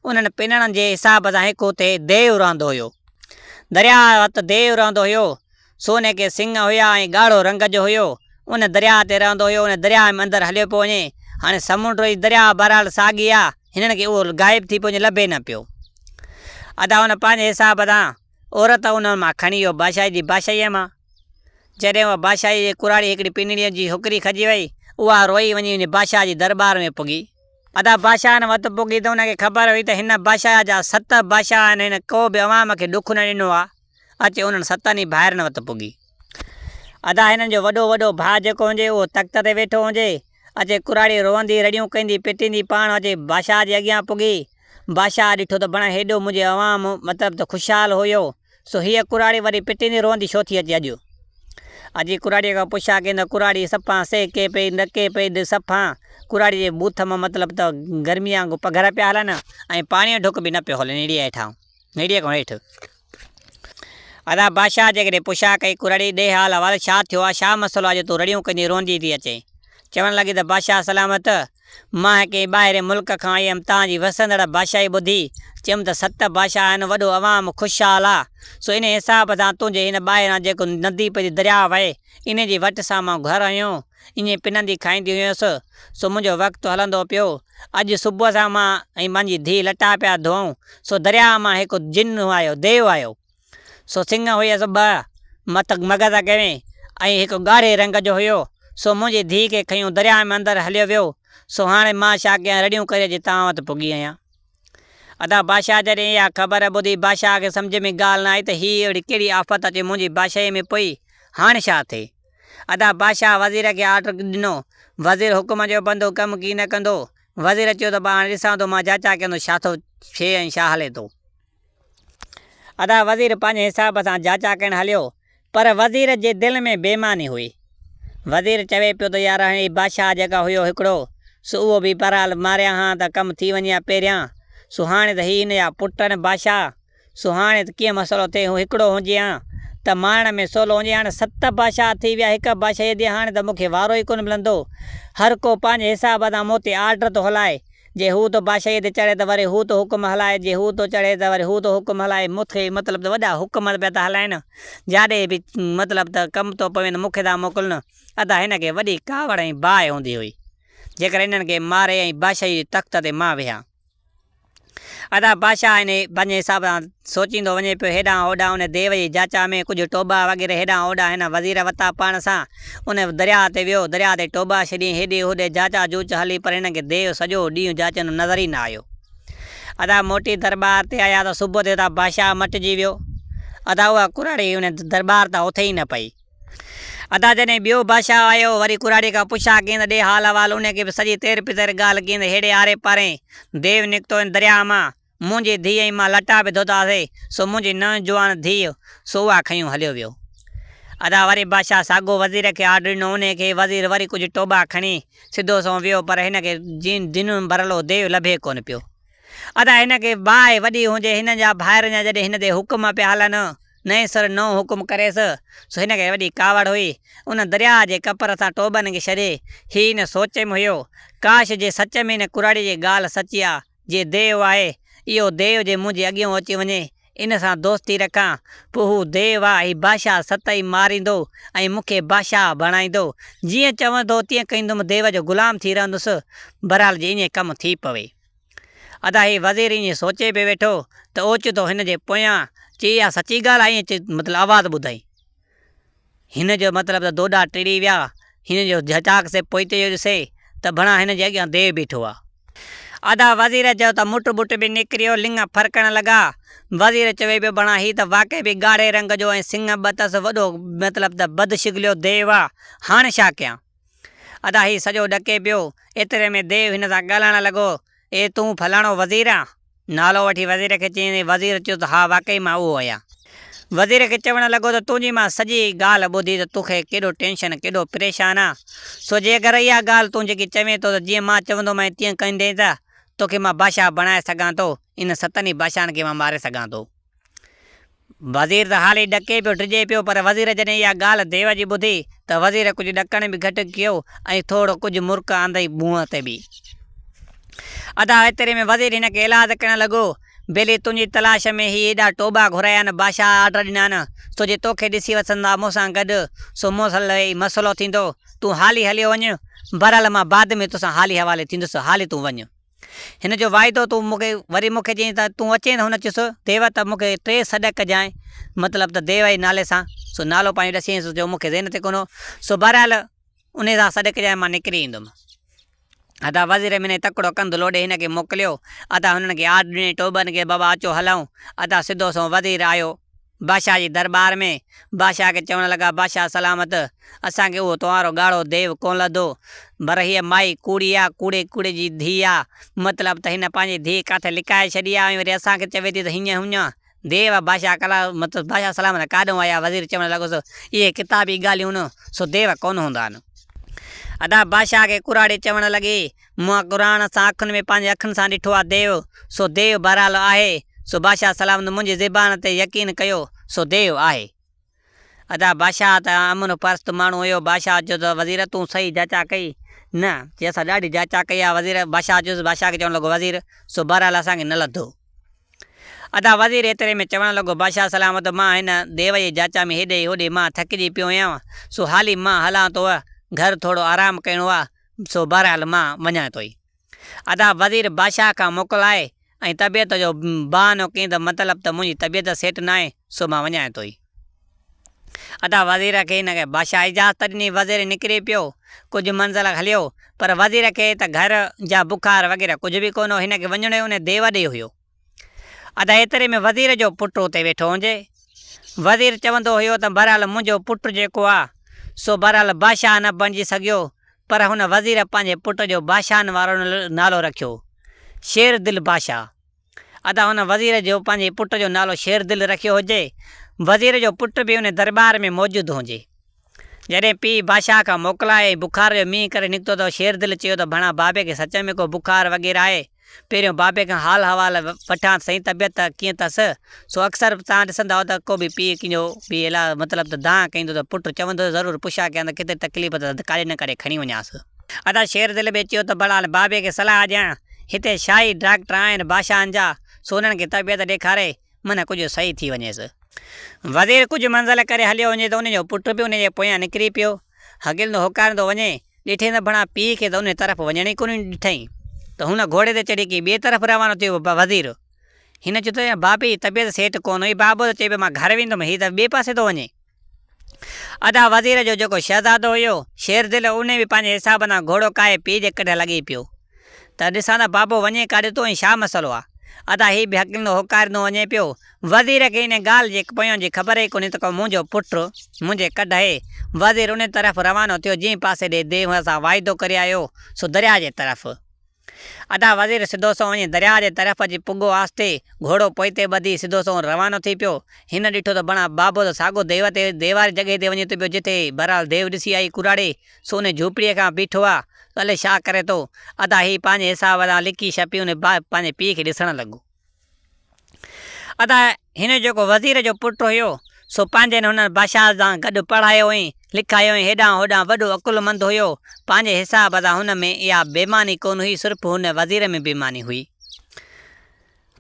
उन्हनि पिनणनि जे हिसाब सां हिकु उते देव रहंदो हुयो। दरिया वटि देव रहंदो हुयो। सोने के सिंग हुया ऐं ॻाढ़ो रंग जो हुयो। उन दरिया ते रहंदो हुयो। उन दरिया में अंदरि हलियो पियो वञे। हाणे समुंड जी दरिया बहरहाल साॻी आहे, हिननि खे उहो गाइब थी पियो वञे, लभे न पियो। अदा हुन पंहिंजे हिसाब सां औरत उन मां खणी वियो बादशाही जी बादशाहीअ मां। जॾहिं उहा बादशाही जी कुराड़ी हिकिड़ी पिनड़ीअ जी छोकिरी खजी वई, उहा रोई वञी बादशाह जी दरबार में पुगी। अदा बादशाहनि वटि पुगी त हुनखे ख़बर हुई त हिन बादशाह जा 7 बादशाह आहिनि, हिन को बि अवाम खे ॾुख न ॾिनो आहे। अचे उन्हनि 7 भाइरनि वटि पुगी। अदा हिननि जो वॾो वॾो भाउ जेको हुजे उहो तख़्त ते वेठो हुजे। अचे कुराड़ी रोअंदी रड़ियूं कंदी पिटींदी पाण अचे बादशाह जे अॻियां पुगी। बादशाह ॾिठो त बणा हेॾो मुंहिंजे अवाम मतिलबु त ख़ुशहाल हुयो, सो हीअ कुराड़ी वरी पिटींदी रोअंदी छो थी अचे अॼु। अॼु कुराड़ीअ खां पुछा कई त कुराड़ी सफ़ा सेके पई, नके पई सफ़ा। कुराड़ी जे बूथ मां मतिलबु त गर्मीअ वांगुरु पघर पिया हलनि ऐं पाणीअ ढुक बि न पियो हले नेड़ीअ हेठां, नेड़ीअ खां हेठि। अदा बादशाह जे कॾहिं पुछा कई कुराड़ी ॾे हाल अहिवाल छा थियो आहे, छा मसइलो आहे जो तूं रड़ियूं कंदी रोअंदी थी अचे। चवणु लॻी त बादशाह सलामत, मां कंहिं ॿाहिरि मुल्क खां आई हुयमि, तव्हांजी वसंदड़ बादशाही ॿुधी चयमि त 7 बादशाह आहिनि, वॾो अवाम ख़ुशहाल आहे। सो इन हिसाब सां तुंहिंजे हिन ॿाहिरां जेको नदी पई दरिया वहे इन जी वटि सां मां घरु आहियो, ईअं पिनंदी खाईंदी हुयसि। सो मुंहिंजो वक़्तु हलंदो पियो। अॼु सुबुह सां मां ऐं मुंहिंजी धीउ लटा पिया धोऊं, सो दरिया मां हिकु जिन आयो, देव आयो। सो सिंग हुयसि 2 मगज़ कयूं ऐं हिकु ॻाढ़े रंग जो हुयो। सो मुंहिंजी धीउ खे खयूं दरिया में अंदरि हलियो वियो। सो हाणे मां छा कयां, रड़ियूं करे अॼु तव्हां वटि पुगी आहियां। अदा बादशाह जॾहिं इहा ख़बर ॿुधी बादशाह खे सम्झ में ॻाल्हि न आई त हीअ अहिड़ी कहिड़ी आफ़त अचे मुंहिंजी बादशाही में पई, हाणे छा थिए। अदा बादशाह वज़ीर खे आर्डर ॾिनो। वज़ीर हुकुम जो बंदो कमु की न कंदो। वज़ीर चयो त हाणे ॾिसां थो मां जाचा कंदो छा थो थिए ऐं छा हले थो। अदा वज़ीर पंहिंजे हिसाब सां जाचा करणु हलियो, पर वज़ीर जे दिलि में बेईमानी हुई। वज़ीर चवे पियो त यार हाणे बादशाह जेका हुयो हिकिड़ो, सो उहो बि बहरहाल मारिया हा त कमु थी वञे हा पहिरियां। सो हाणे त हीअ हिन जा पुट आहिनि बादशाह, सो हाणे त कीअं मसइलो थिए, हू हिकिड़ो हुजे हा त मारण में सवलो हुजे। हाणे 7 बादशाह थी विया हिकु बादशाही ते, हाणे त मूंखे वारो ई कोन मिलंदो। हर को पंहिंजे हिसाब सां मूं ते आर्डर थो हलाए। जे हू तो बादशाही ते चढ़े त वरी हू तो हुकुम हलाए, जे हू तो चढ़े त वरी हू तो हुकुम हलाए। मूंखे मतिलबु त वॾा हुकुम पिया था हलाइनि, जाॾे बि मतिलबु त कमु थो पवे त मूंखे था मोकिलनि। अदा हिनखे वॾी कावड़ ऐं बाहि हूंदी हुई, जेकर हिननि खे मारे ऐं बादशाही तख़्त ते मां वेहा। अदा बादशाह इन पंहिंजे हिसाब सां सोचींदो वञे पियो हेॾां होॾां उन देव जी जाचा में कुझु टोबा वग़ैरह हेॾां होॾां हिन वज़ीर वरिता पाण सां उन दरिया ते वियो, दरिया ते टोबा छॾी हेॾे होॾे जाचा जूच हली, पर हिन खे देव सॼो ॾींहुं जाचंदो नज़र ई न आयो। अदा मोटी दरबार ते आया त सुबुह ते बादशाह मटिजी वियो। अदा उहा कुराड़ी उन दरबार तां उथे ई न पई। अदा जॾहिं ॿियो बादशाह आयो वरी कुराड़ी खां पुछा कीअं त ॾे हाल अहिवाल, उनखे बि सॼी तेर पितर ॻाल्हि कीअं त हेॾे आरे पारे देव निकितो इन दरिया मां, मुंहिंजी धीअ ऐं मां लटा बि धोतासीं, सो मुंहिंजी नौजवान धीउ सो उहा खयूं हलियो वियो। अदा वरी बादशाह साॻो वज़ीर खे आर्डर ॾिनो, उनखे वज़ीर वरी कुझु टोबा खणी सिधो सो वियो, पर हिनखे जीन दिन भरलो देव लभे कोन पियो। अदा हिनखे बाहि वॾी हुजे, हिन जा ॿाहिरि जा जॾहिं हिन ते हुकुम पिया हलनि नए सर नओं हुकुम करेसि, सो हिनखे वॾी कावड़ हुई। उन दरिया जे कपर सां टोबनि खे छॾे हीउ हिन सोचे में हुयो काश जे सच में हिन कुराड़ी जी ॻाल्हि सची आहे, जे देव आहे इहो देव जे मुंहिंजे अॻियां अची वञे, इन सां दोस्ती रखां, पोइ हू देव आहे हीउ बादशाह सत ई मारींदो ऐं मूंखे बादशाह बणाईंदो, जीअं चवंदो तीअं कंदुमि, देव जो ग़ुलाम थी रहंदुसि, बहरहाल जे ईअं कमु थी पवे। अदा हीउ वज़ीर ईअं सोचे पियो वेठो त ओचितो हिन जे पोयां चई इहा सची ॻाल्हि आहे, ईअं मतिलबु आवाज़ु ॿुधाई। हिन जो मतिलबु त दोॾा टिड़ी विया, हिन जो झटाक से पोइते जो ॾिसे त भणा हिन जे अॻियां देव बीठो आहे। अदा वज़ीर चयो त मुट बुट बि निकिरियो, लिंग फरकण लॻा। वज़ीर चवे पियो भणा हीउ त वाक़ई बि ॻाढ़े रंग जो ऐं सिंह ॿ अथसि, वॾो मतिलबु त बदशिगलियो देव आहे, हाणे छा कयां। अदा हीउ सॼो ॾके पियो। एतिरे में देव हिन सां ॻाल्हाइणु लॻो, ए तूं फलाणो वज़ीर आहे? नालो वठी वज़ीर खे चई। वज़ीर चयो त हा वाक़ई मां उहो आहियां। वज़ीर खे चवणु लॻो त तुंहिंजी मां सॼी ॻाल्हि ॿुधी त तोखे केॾो टेंशन केॾो परेशान आहे, सो जेकर इहा ॻाल्हि तूं जेकी चवे थो त जीअं मां चवंदोमांइ तीअं कंदे त तोखे मां बादशाह बणाए सघां थो, इन सतनि ई बादशाहनि खे मां मारे सघां थो। वज़ीर त हाली ॾके पियो टिजे पियो, पर वज़ीर जॾहिं इहा ॻाल्हि देव जी ॿुधी त वज़ीर कुझु ॾकण बि घटि कयो ऐं थोरो कुझु मुर्क आंदई मुंहं ते बि। अदा एतिरे में वज़ीर हिन खे इलाज करणु लॻो, बेली तुंहिंजी तलाश में ही एॾा टोबा घुराया आहिनि, बादशाह आर्डर ॾिना आहिनि, सो जे तोखे ॾिसी वसंदा मूंसां गॾु सो मसइलो थींदो, तूं हाली हलियो वञु, बहरहाल मां बाद में तोसां हाली हवाले थींदुसि, हाली तूं वञु। हिन जो वाइदो तूं मूंखे चई त तूं अचे त हुन चयुसि देव त मूंखे 3 सॾ कजांइ, मतिलबु त देव जे नाले सां, सो नालो पंहिंजो ॾसींसि जो मूंखे ज़हन ते कोन्हो, सो बहरहाल उन सां सॾ कजांइ, मां निकिरी ईंदुमि। अदा वज़ीर में तकिड़ो कंधु लोॾे हिन खे मोकिलियो। अदा हुननि खे आर्डर ॾिनी टोबनि खे, बाबा अचो हलूं। अदा सिधो सो वज़ीर आयो बादशाह जी दरबार में। बादशाह खे चवणु लॻा, बादशाह सलामत, असांखे उहो तव्हांजो ॻाढ़ो देव कोन लधो, पर हीअ माई कूड़ी आहे, कूड़े कूड़े जी धीउ आहे, मतिलबु त हिन पंहिंजी धीउ किथे लिकाए छॾी आहे ऐं वरी असांखे चवे थी त हीअं हुञ देव। बादशाह मतिलबु बादशाह सलामत काॾों आया? वज़ीर चवणु लॻोसि इहे किताबी ॻाल्हियूं न, सो देव कोन हूंदा आहिनि। अदा बादशाह खे कुराड़ी चवणु लॻी, मां क़ुरान सां अखियुनि में पंहिंजे अखियुनि सां ॾिठो आहे देव, सो देव बहरहाल आहे। सो बादशाह सलामत मुंहिंजी ज़बान ते यकीन कयो, सो देव आहे। अदा बादशाह त अमन परस्त माण्हू हुयो। बादशाह चयो त वज़ीर तूं सही जाचा कई न? चई असां ॾाढी जाचा कई आहे वज़ीर। बादशाह चयोसि, बादशाह खे चवणु लॻो वज़ीर सो बहरहाल असांखे न लधो। अदा वज़ीर एतिरे में चवणु लॻो, बादशाह सलामत मां हिन देव जी जाचा में हेॾे होॾे मां थकिजी पियो आहियां, सो हाली मां हलां थो, घर थोरो आरामु करिणो आहे, सो बहरहाल मां वञां थो। अदा वज़ीर बादशाह खां मोकिलाए ऐं तबियत जो बहानो कई त मतिलबु त मुंहिंजी तबियत सेट न आहे, सो मां वञां थो। अदा वज़ीर खे हिन खे बादशाह इजाज़त ॾिनी। वज़ीर निकिरी पियो, कुझु मंज़िल हलियो, पर वज़ीर खे त घर जा बुखार वग़ैरह कुझु बि कोन हो, हिन खे वञिणो उन देव ॾे हुयो। अदा एतिरे में वज़ीर जो पुटु उते वेठो हुजे। वज़ीर चवंदो हुयो त बहरहाल मुंहिंजो पुटु जेको आहे सो बहरहाल बादशाह न बणिजी सघियो, पर हुन वज़ीर पंहिंजे पुट जो बादशाहनि वारो नालो रखियो, शेर दिल बादशाह। अदा हुन वज़ीर जो पंहिंजे पुट जो नालो शेर दिल रखियो हुजे, वज़ीर जो पुटु बि उन दरबार में मौजूदु हुजे। जॾहिं पीउ बादशाह खां मोकिलाए बुखार जो मींहुं करे निकितो त शेर दिल चयो त भणा बाबे खे सच में को बुखार वग़ैरह आहे, पहिरियों बाबे खां हाल हवाल वठां, सही तबियत कीअं अथसि। सो अक्सर तव्हां ॾिसंदा हो त को बि पीउ कंहिंजो बि इलाही मतिलबु त दांह कंदो त पुटु चवंदो ज़रूरु पुछा कयां त किथे तकलीफ़ त काॾे न काॾे खणी वञासि। अदा शेर दिल बि चयो त भला बाबे खे सलाह ॾियां, हिते शाही डॉक्टर आहिनि बादशाहनि जा, सो उन्हनि खे तबियत ॾेखारे माना कुझु सही थी वञेसि। वज़ीर कुझु मंज़िल करे हलियो वञे त उनजो पुटु बि उनजे पोयां निकिरी पियो, हगिलंदो हुकारींदो वञे, ॾिठे त भणा पीउ खे त उन तरफ़ वञण ई कोन ॾिठईं। त हुन घोड़े ते चढ़ी की ॿिए तरफ़ रवानो थियो वज़ीर। हिन चयो त भाभी तबियत सेठ कोन हुई, बाबो त चए पियो मां घर वेंदुमि, हीअ त ॿिए पासे थो वञे। अदा वज़ीर जो जेको शहज़ादो हुयो शेर दिल, उन बि पंहिंजे हिसाब सां घोड़ो काए पीउ जे कॾहिं लॻी पियो त ॾिसां त बाबो वञे काॾे थो ऐं छा मसइलो आहे। अदा हीउ बि हकींदो होकारींदो वञे पियो। वज़ीर खे इन ॻाल्हि जे पोयां जी ख़बर ई कोन्हे त को मुंहिंजो पुटु मुंहिंजे कढ आहे। वज़ीर उन तरफ़ रवानो थियो जंहिं पासे ॾे देव सां वाइदो करे आयो सो दरिया जे तरफ़। अदा वज़ीर सिधो सो वञी दरिया जे तरफ़ अची पुॻो आस्ते, घोड़ो पोइते ॿधी सिधो सो रवानो थी पियो। हिन ॾिठो त बणा बाबो त साॻो देव ते देव वारी जॻह ते वञे थो पियो जिते बहरहाल देव ॾिसी आई कुराड़े, सो उन झूपड़ीअ खां बीठो आहे, अलाए छा करे थो। अदा हीउ पंहिंजे हिसाब सां लिकी छपी उन पंहिंजे पीउ खे ॾिसणु लॻो। अदा हिन जेको वज़ीर जो पुटु हुयो सो पंहिंजे हुन बादशाह सां गॾु पढ़ायो हुई, लिखायो हुई, हेॾां होॾां वॾो अकुलमंद हुयो। पंहिंजे हिसाब सां हुन में इहा बेईमानी कोन हुई, सिर्फ़ु हुन वज़ीर में बेईमानी हुई।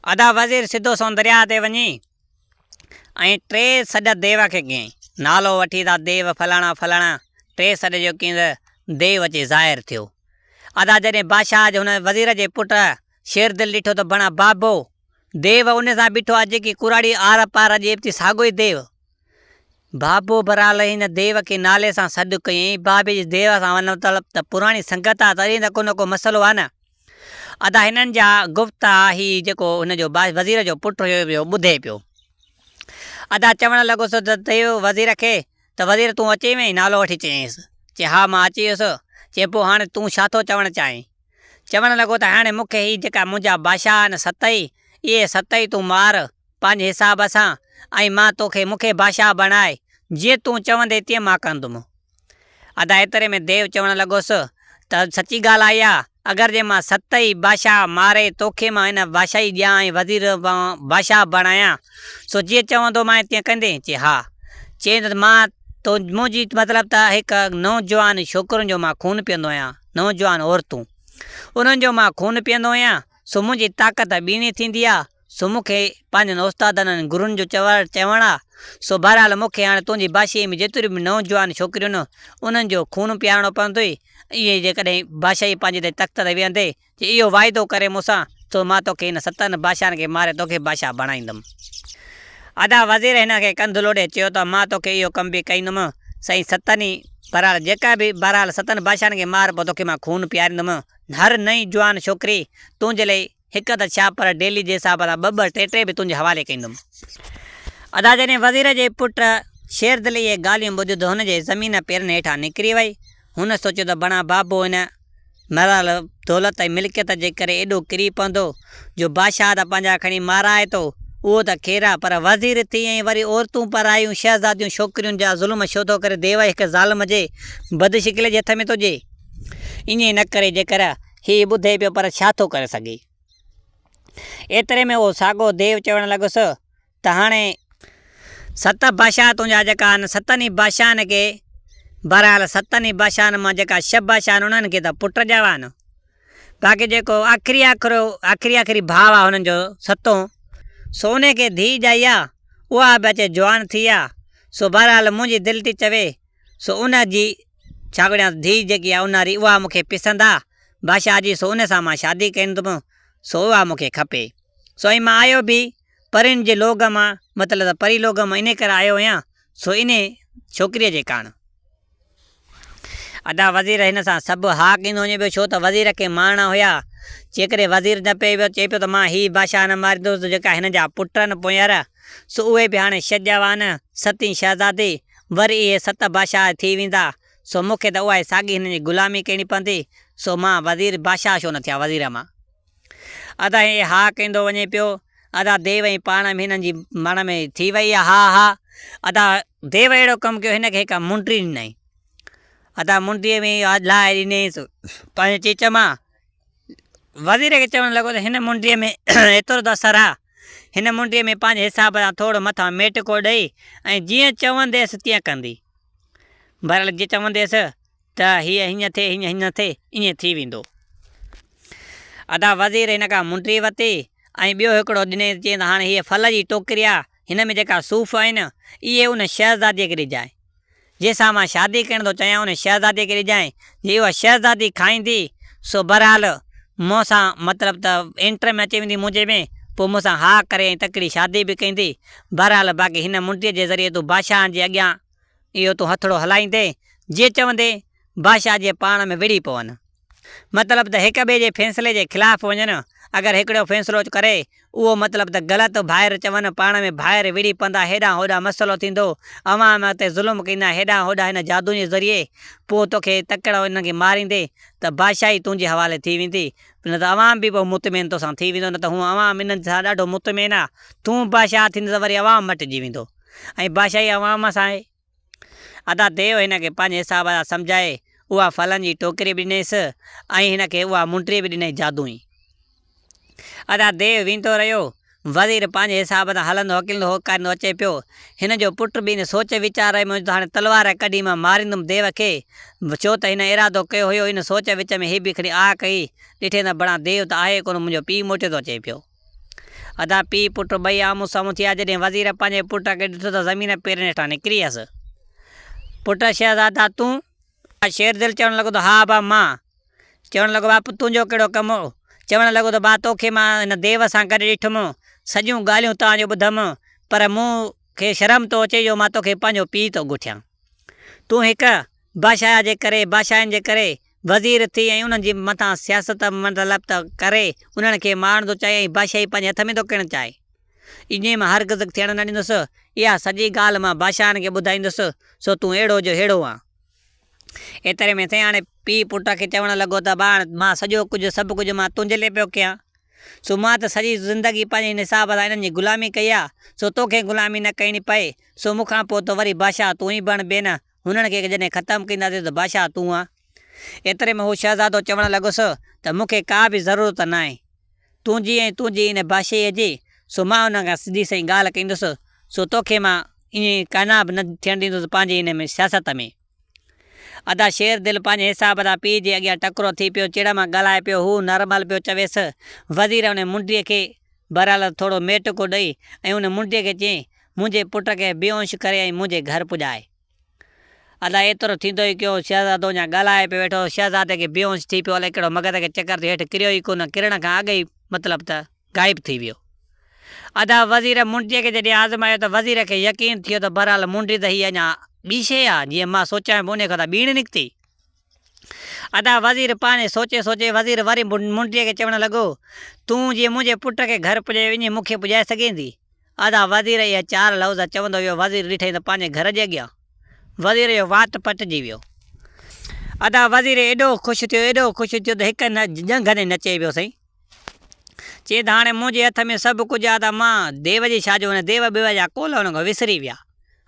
अदा वज़ीर सिधो सो दरिया ते वञी ऐं 3 सॾ देव खे कयईं, नालो वठी था देव फलाणा फलाणा, 3 सॾ जो कीअं देव अची ज़ाहिर थियो। अदा जॾहिं बादशाह जो हुन वज़ीर जे पुटु शेर दिल ॾिठो त बणा बाबो देव उन सां बीठो आहे जेकी कुराड़ी आर पार अॼे थी, साॻो ई देव। बाबो बराल हिन देव खे नाले सां सॾु कयईं, बाबे जे देव सां मतिलबु त पुराणी संगत आहे, तॾहिं त को न को मसइलो आहे न। अदा हिननि जा गुफ़्ता ही जेको हुनजो वज़ीर जो पुटु हुयो ॿुधे पियो। अदा चवणु लॻोसि त देव वज़ीर खे त वज़ीर तूं अची वई, नालो वठी चयईंसि। चए हा मां अची वियुसि। चए पोइ हाणे तूं छा थो चवणु चाहीं? चवणु लॻो त हाणे मूंखे हीअ जेका मुंहिंजा बादशाह आहिनि 7 इहे 7 तूं मार पंहिंजे हिसाब सां, ऐं मां तोखे मूंखे बादशाह बणाए, जीअं तूं चवंदे तीअं मां कंदुमि। अदा एतिरे में देव चवणु लॻोसि त सची ॻाल्हि आई आहे, अगरि जे मां 7 बादशाह मारे तोखे मां हिन बादशाही ॾियां ऐं वज़ीर बादशाह बणायां, सो जीअं चवंदो मां तीअं कंदे? चए हा। चए त मां तो मुंहिंजी मतिलबु त हिकु नौजवान छोकिरुनि जो मां खून पीअंदो आहियां, नौजवान औरतूं उन्हनि जो मां खून पीअंदो आहियां, सो मुंहिंजी ताक़त ॿीणी थींदी आहे। सो मूंखे पंहिंजनि उस्तादनि गुरुनि जो चवणु आहे, सो बहरहाल मूंखे हाणे तुंहिंजी बादशाही में जेतिरियूं बि नौजवान छोकिरियूं आहिनि उन्हनि जो खून पीआरणो पवंदो। इहे जेकॾहिं बादशाही पंहिंजे ते तख़्त ते वेहंदे, इहो वाइदो करे मूंसां, सो मां तोखे हिन 7 बादशाहनि खे मारे तोखे बादशाह बणाईंदुमि। अदा वज़ीर हिन खे कंधु लोॾे चयो त मां तोखे इहो कमु बि कंदुमि साईं, 7 बहरहाल जेका बि बहरहाल 7 बादशाहनि खे मार, पोइ तोखे मां खून पीआरींदुमि। हर नई जवान छोकिरी तुंहिंजे लाइ हिकु त छा पर डेली जे हिसाब सां 2-2 3-3 बि तुंहिंजे हवाले कंदुमि। अदा जॾहिं वज़ीर जे पुटु शेर दिल इहे ॻाल्हियूं ॿुधियूं त हुनजे ज़मीन पेरनि हेठां निकिरी वई। हुन सोचियो त बणा बाबो हिन बहरहाल दौलत ऐं मिल्कियत जे करे एॾो किरी पवंदो जो बादशाह त पंहिंजा खणी माराए थो, उहो त ख़ैरु आहे, पर वज़ीर थी ऐं वरी औरतूं पर आयूं शहज़ादियूं छोकिरियुनि जा ज़ुल्म छो थो करे? देव हिकु ज़ालिम जे बदशिकिले जे हथ में थो ॾिए। ईअं न करे जेकर हीउ ॿुधे पियो, पर छा थो करे सघे। एतिरे में उहो साॻो देव चवणु लॻुसि त हाणे 7 बादशाह तुंहिंजा जेका आहिनि 7 बादशाहनि खे बहरहाल 7 बादशाहनि मां जेका 6 बादशाह आहिनि उन्हनि खे त पुट ॼावा आहिनि, बाक़ी जेको आख़िरी भाउ आहे हुननि जो 7, सो उन खे धीउ ॼाई आहे, उहा बि अचे जवान थी आहे। सो बहरहाल मुंहिंजी दिलि थी चवे सो उनजी छा करियां धीउ जेकी आहे उन्हारी उहा मूंखे पसंदि आहे बादशाह जी, सो उन सां मां शादी कंदुमि, सो उहा मूंखे खपे। सो ऐं मां आयो बि परियुनि जे लोग मां, मतिलबु त परी लोग मां इन करे आयो आहियां, सो इन छोकिरीअ जे कारण। अदा वज़ीर हिन सां सभु हा कंदो वञे पियो, छो त वज़ीर खे मारणा हुया। जेकॾहिं वज़ीर न पियो चए पियो त मां हीअ बादशाह न मारींदुसि, जेका हिन जा पुट आहिनि पोयार, सो उहे बि हाणे 6 जवान 7 शहज़ादी, वरी इहे 7 बादशाह थी वेंदा, सो मूंखे त उहा साॻी हिन जी ग़ुलामी करणी पवंदी। सो मां वज़ीर बादशाह छो न थिया वज़ीर मां? अदा हे हा कंदो वञे पियो। अदा देव ई पाण में हिननि जी मन में थी वई आहे हा हा। अदा देव अहिड़ो कमु कयो, हिन खे हिकु मुंडी ॾिनई। अदा मुंडीअ में लाहे ॾिनईसि पंहिंजे चीच मां। वज़ीर खे चवणु लॻो त हिन मुंडीअ में एतिरो त असरु आहे, हिन मुंडीअ में पंहिंजे हिसाब सां थोरो मथां मेटिको ॾेई ऐं जीअं चवंदेसि तीअं कंदी। बहरहाल जीअं चवंदेसि त हीअं हीअं थिए हीअं थिए, ईअं थी वेंदो। अदा वज़ीर हिन खां मुंडी वरिती ऐं ॿियो हिकिड़ो ॾिनई, चई त हाणे हीअ फल जी टोकरी आहे, हिन में जेका सूफ़ आहिनि इहे उन शहज़ादीअ खे ॾिजांइ, जंहिंसां मां शादी करण थो चाहियां उन शहज़ादीअ खे ॾिजांइ। जे उहा शहज़ादी खाईंदी सो बहरहाल मूंसां मतिलबु त एंटर में अची वेंदी मुंहिंजे में, पोइ मूंसां हा करे ऐं तकड़ी शादी बि कंदी। बहरहाल बाक़ी हिन मुंडीअ जे ज़रिए तूं बादशाह जे अॻियां इहो तूं हथड़ो हलाईंदे, जीअं चवंदे बादशाह जे पाण में विड़ी पवनि। मतिलबु त हिक ॿिए जे फ़ैसिले जे ख़िलाफ़ु वञनि। अगरि हिकिड़ो फ़ैसिलो करे उहो मतिलबु त ग़लति ॿाहिरि चवनि, पाण में ॿाहिरि विड़ी पवंदा, हेॾां होॾां मसइलो थींदो, अवाम ते ज़ुल्म कंदा हेॾां होॾां हिन जादू जे ज़रिए, पोइ तोखे तकिड़ो हिनखे मारींदे त बादशाही तुंहिंजे हवाले थी वेंदी। न त अवाम बि पोइ मुतमिन तोसां थी वेंदो, न त हूअं अवाम इन्हनि सां ॾाढो मुतमिन आहे। तूं बादशाह थींदो त वरी अवाम मटिजी वेंदो, ऐं बादशाही अवाम सां आहे। अदा देव हिनखे पंहिंजे हिसाब सां सम्झाए उहा फलनि जी टोकरी बि ॾिनईसि ऐं हिनखे उहा मुंडी बि ॾिनई जादू ई। अदा देव वेंदो रहियो, वज़ीर पंहिंजे हिसाब सां हलंदो हकींदो होकारींदो अचे पियो। हिन जो पुटु बि हिन सोच वीचार मुंहिंजो हाणे तलवार कढी मां मारींदुमि देव खे, छो त हिन इरादो कयो हुयो। हिन सोच विच में ही बि खणी आ कई, ॾिठे त बणा देव त आहे कोन, मुंहिंजो पीउ मोटियो थो अचे पियो। अदा पीउ पुटु ॿई आम्हूं साम्हूं थिया। जॾहिं वज़ीर पंहिंजे पुट खे ॾिठो त ज़मीन पेरनि हेठां निकिरी वियसि। पुटु शहज़ादा तूं? शेर दिलि चवणु लॻो त हा बा मां। चवणु लॻो बापू तुंहिंजो कहिड़ो कमु हो? चवणु लॻो त बा तोखे मां हिन देव सां गॾु ॾिठुमि, सॼियूं ॻाल्हियूं तव्हांजो ॿुधमि, पर मूंखे शर्म थो अचे जो मां तोखे पंहिंजो पीउ थो गुठियां। तूं हिकु बादशाह जे करे, बादशाहनि जे करे वज़ीर थी ऐं उन्हनि जे मथां सियासत मतिलबु त करे उन्हनि खे मारण थो चाहे ऐं बादशाही पंहिंजे हथ में थो करणु चाहे। ईअं मां हरगिज़ थियणु न ॾींदुसि। इहा सॼी ॻाल्हि मां बादशाहनि खे ॿुधाईंदुसि, सो तूं अहिड़ो जो अहिड़ो आहे। एतिरे में थिए हाणे पीउ पुट खे चवणु लॻो त ॿार मां सॼो कुझु सभु कुझु मां तुंहिंजे लाइ पियो कयां, सो मां त सॼी ज़िंदगी पंहिंजे हिसाब सां हिननि जी ग़ुलामी कई आहे, सो तोखे ग़ुलामी न करणी पए। सो मूंखां पोइ त वरी बादशाह तूं ई बण ॿिए न, हुननि खे जॾहिं ख़तमु कंदासीं त बादशाह तूं आहे। एतिरे में हू शहज़ादो चवणु लॻुसि त मूंखे का बि ज़रूरत न आहे तुंहिंजी ऐं तुंहिंजी हिन बादशाहीअ जी, सो मां हुन खां सिधी सही ॻाल्हि कंदुसि, सो तोखे मां ईअं कामयाबु न थियणु ॾींदुसि पंहिंजी हिन में सियासत में। अदा शेर दिलि पंहिंजे हिसाब सां पीउ जे अॻियां टकिरो थी पियो, चिड़ मां ॻाल्हाए पियो, हू नरमल पियो चवेसि। वज़ीर उन मुंडीअ खे बहरहाल थोरो मेटको ॾेई ऐं उन मुंडीअ खे चयईं मुंहिंजे पुट खे बेहोश करे ऐं मुंहिंजे घर पुॼाए। अदा एतिरो थींदो ई कयो, शहज़ादो अञा ॻाल्हाए पियो वेठो, शहज़ादे खे बेहोश थी पियो, अलाए कहिड़ो मगज़ खे चकर ते हेठि किरियो ई कोन, किरण खां अॻु ई मतिलबु त ग़ाइबु थी वियो। अदा वज़ीर मुंडीअ खे जॾहिं आज़मायो त वज़ीर खे यकीन थियो त बहरहाल मुंडी त हीअ अञा ॿी शइ आहे, जीअं मां सोचां पियो उन खां त ॿीण निकिती। अदा वज़ीर पाणे सोचे सोचे वज़ीर वरी मुंडीअ खे चवणु लॻो तूं जीअं मुंहिंजे पुट खे घर पुॼाए ईअं मूंखे पुॼाए सघेंदी? अदा वज़ीर इहा चार लफ़्ज़ चवंदो वियो। वज़ीर ॾिठई त पंहिंजे घर जे अॻियां वज़ीर जो वात पटिजी वियो। अदा वज़ीर एॾो ख़ुशि थियो, एॾो ख़ुशि थियो त हिकु जंग ते नचे पियो सही। चए त हाणे मुंहिंजे हथ में सभु कुझु आहे, त मां देव जी छाजो हुन देव बेव जा कोल हुन खां विसरी विया।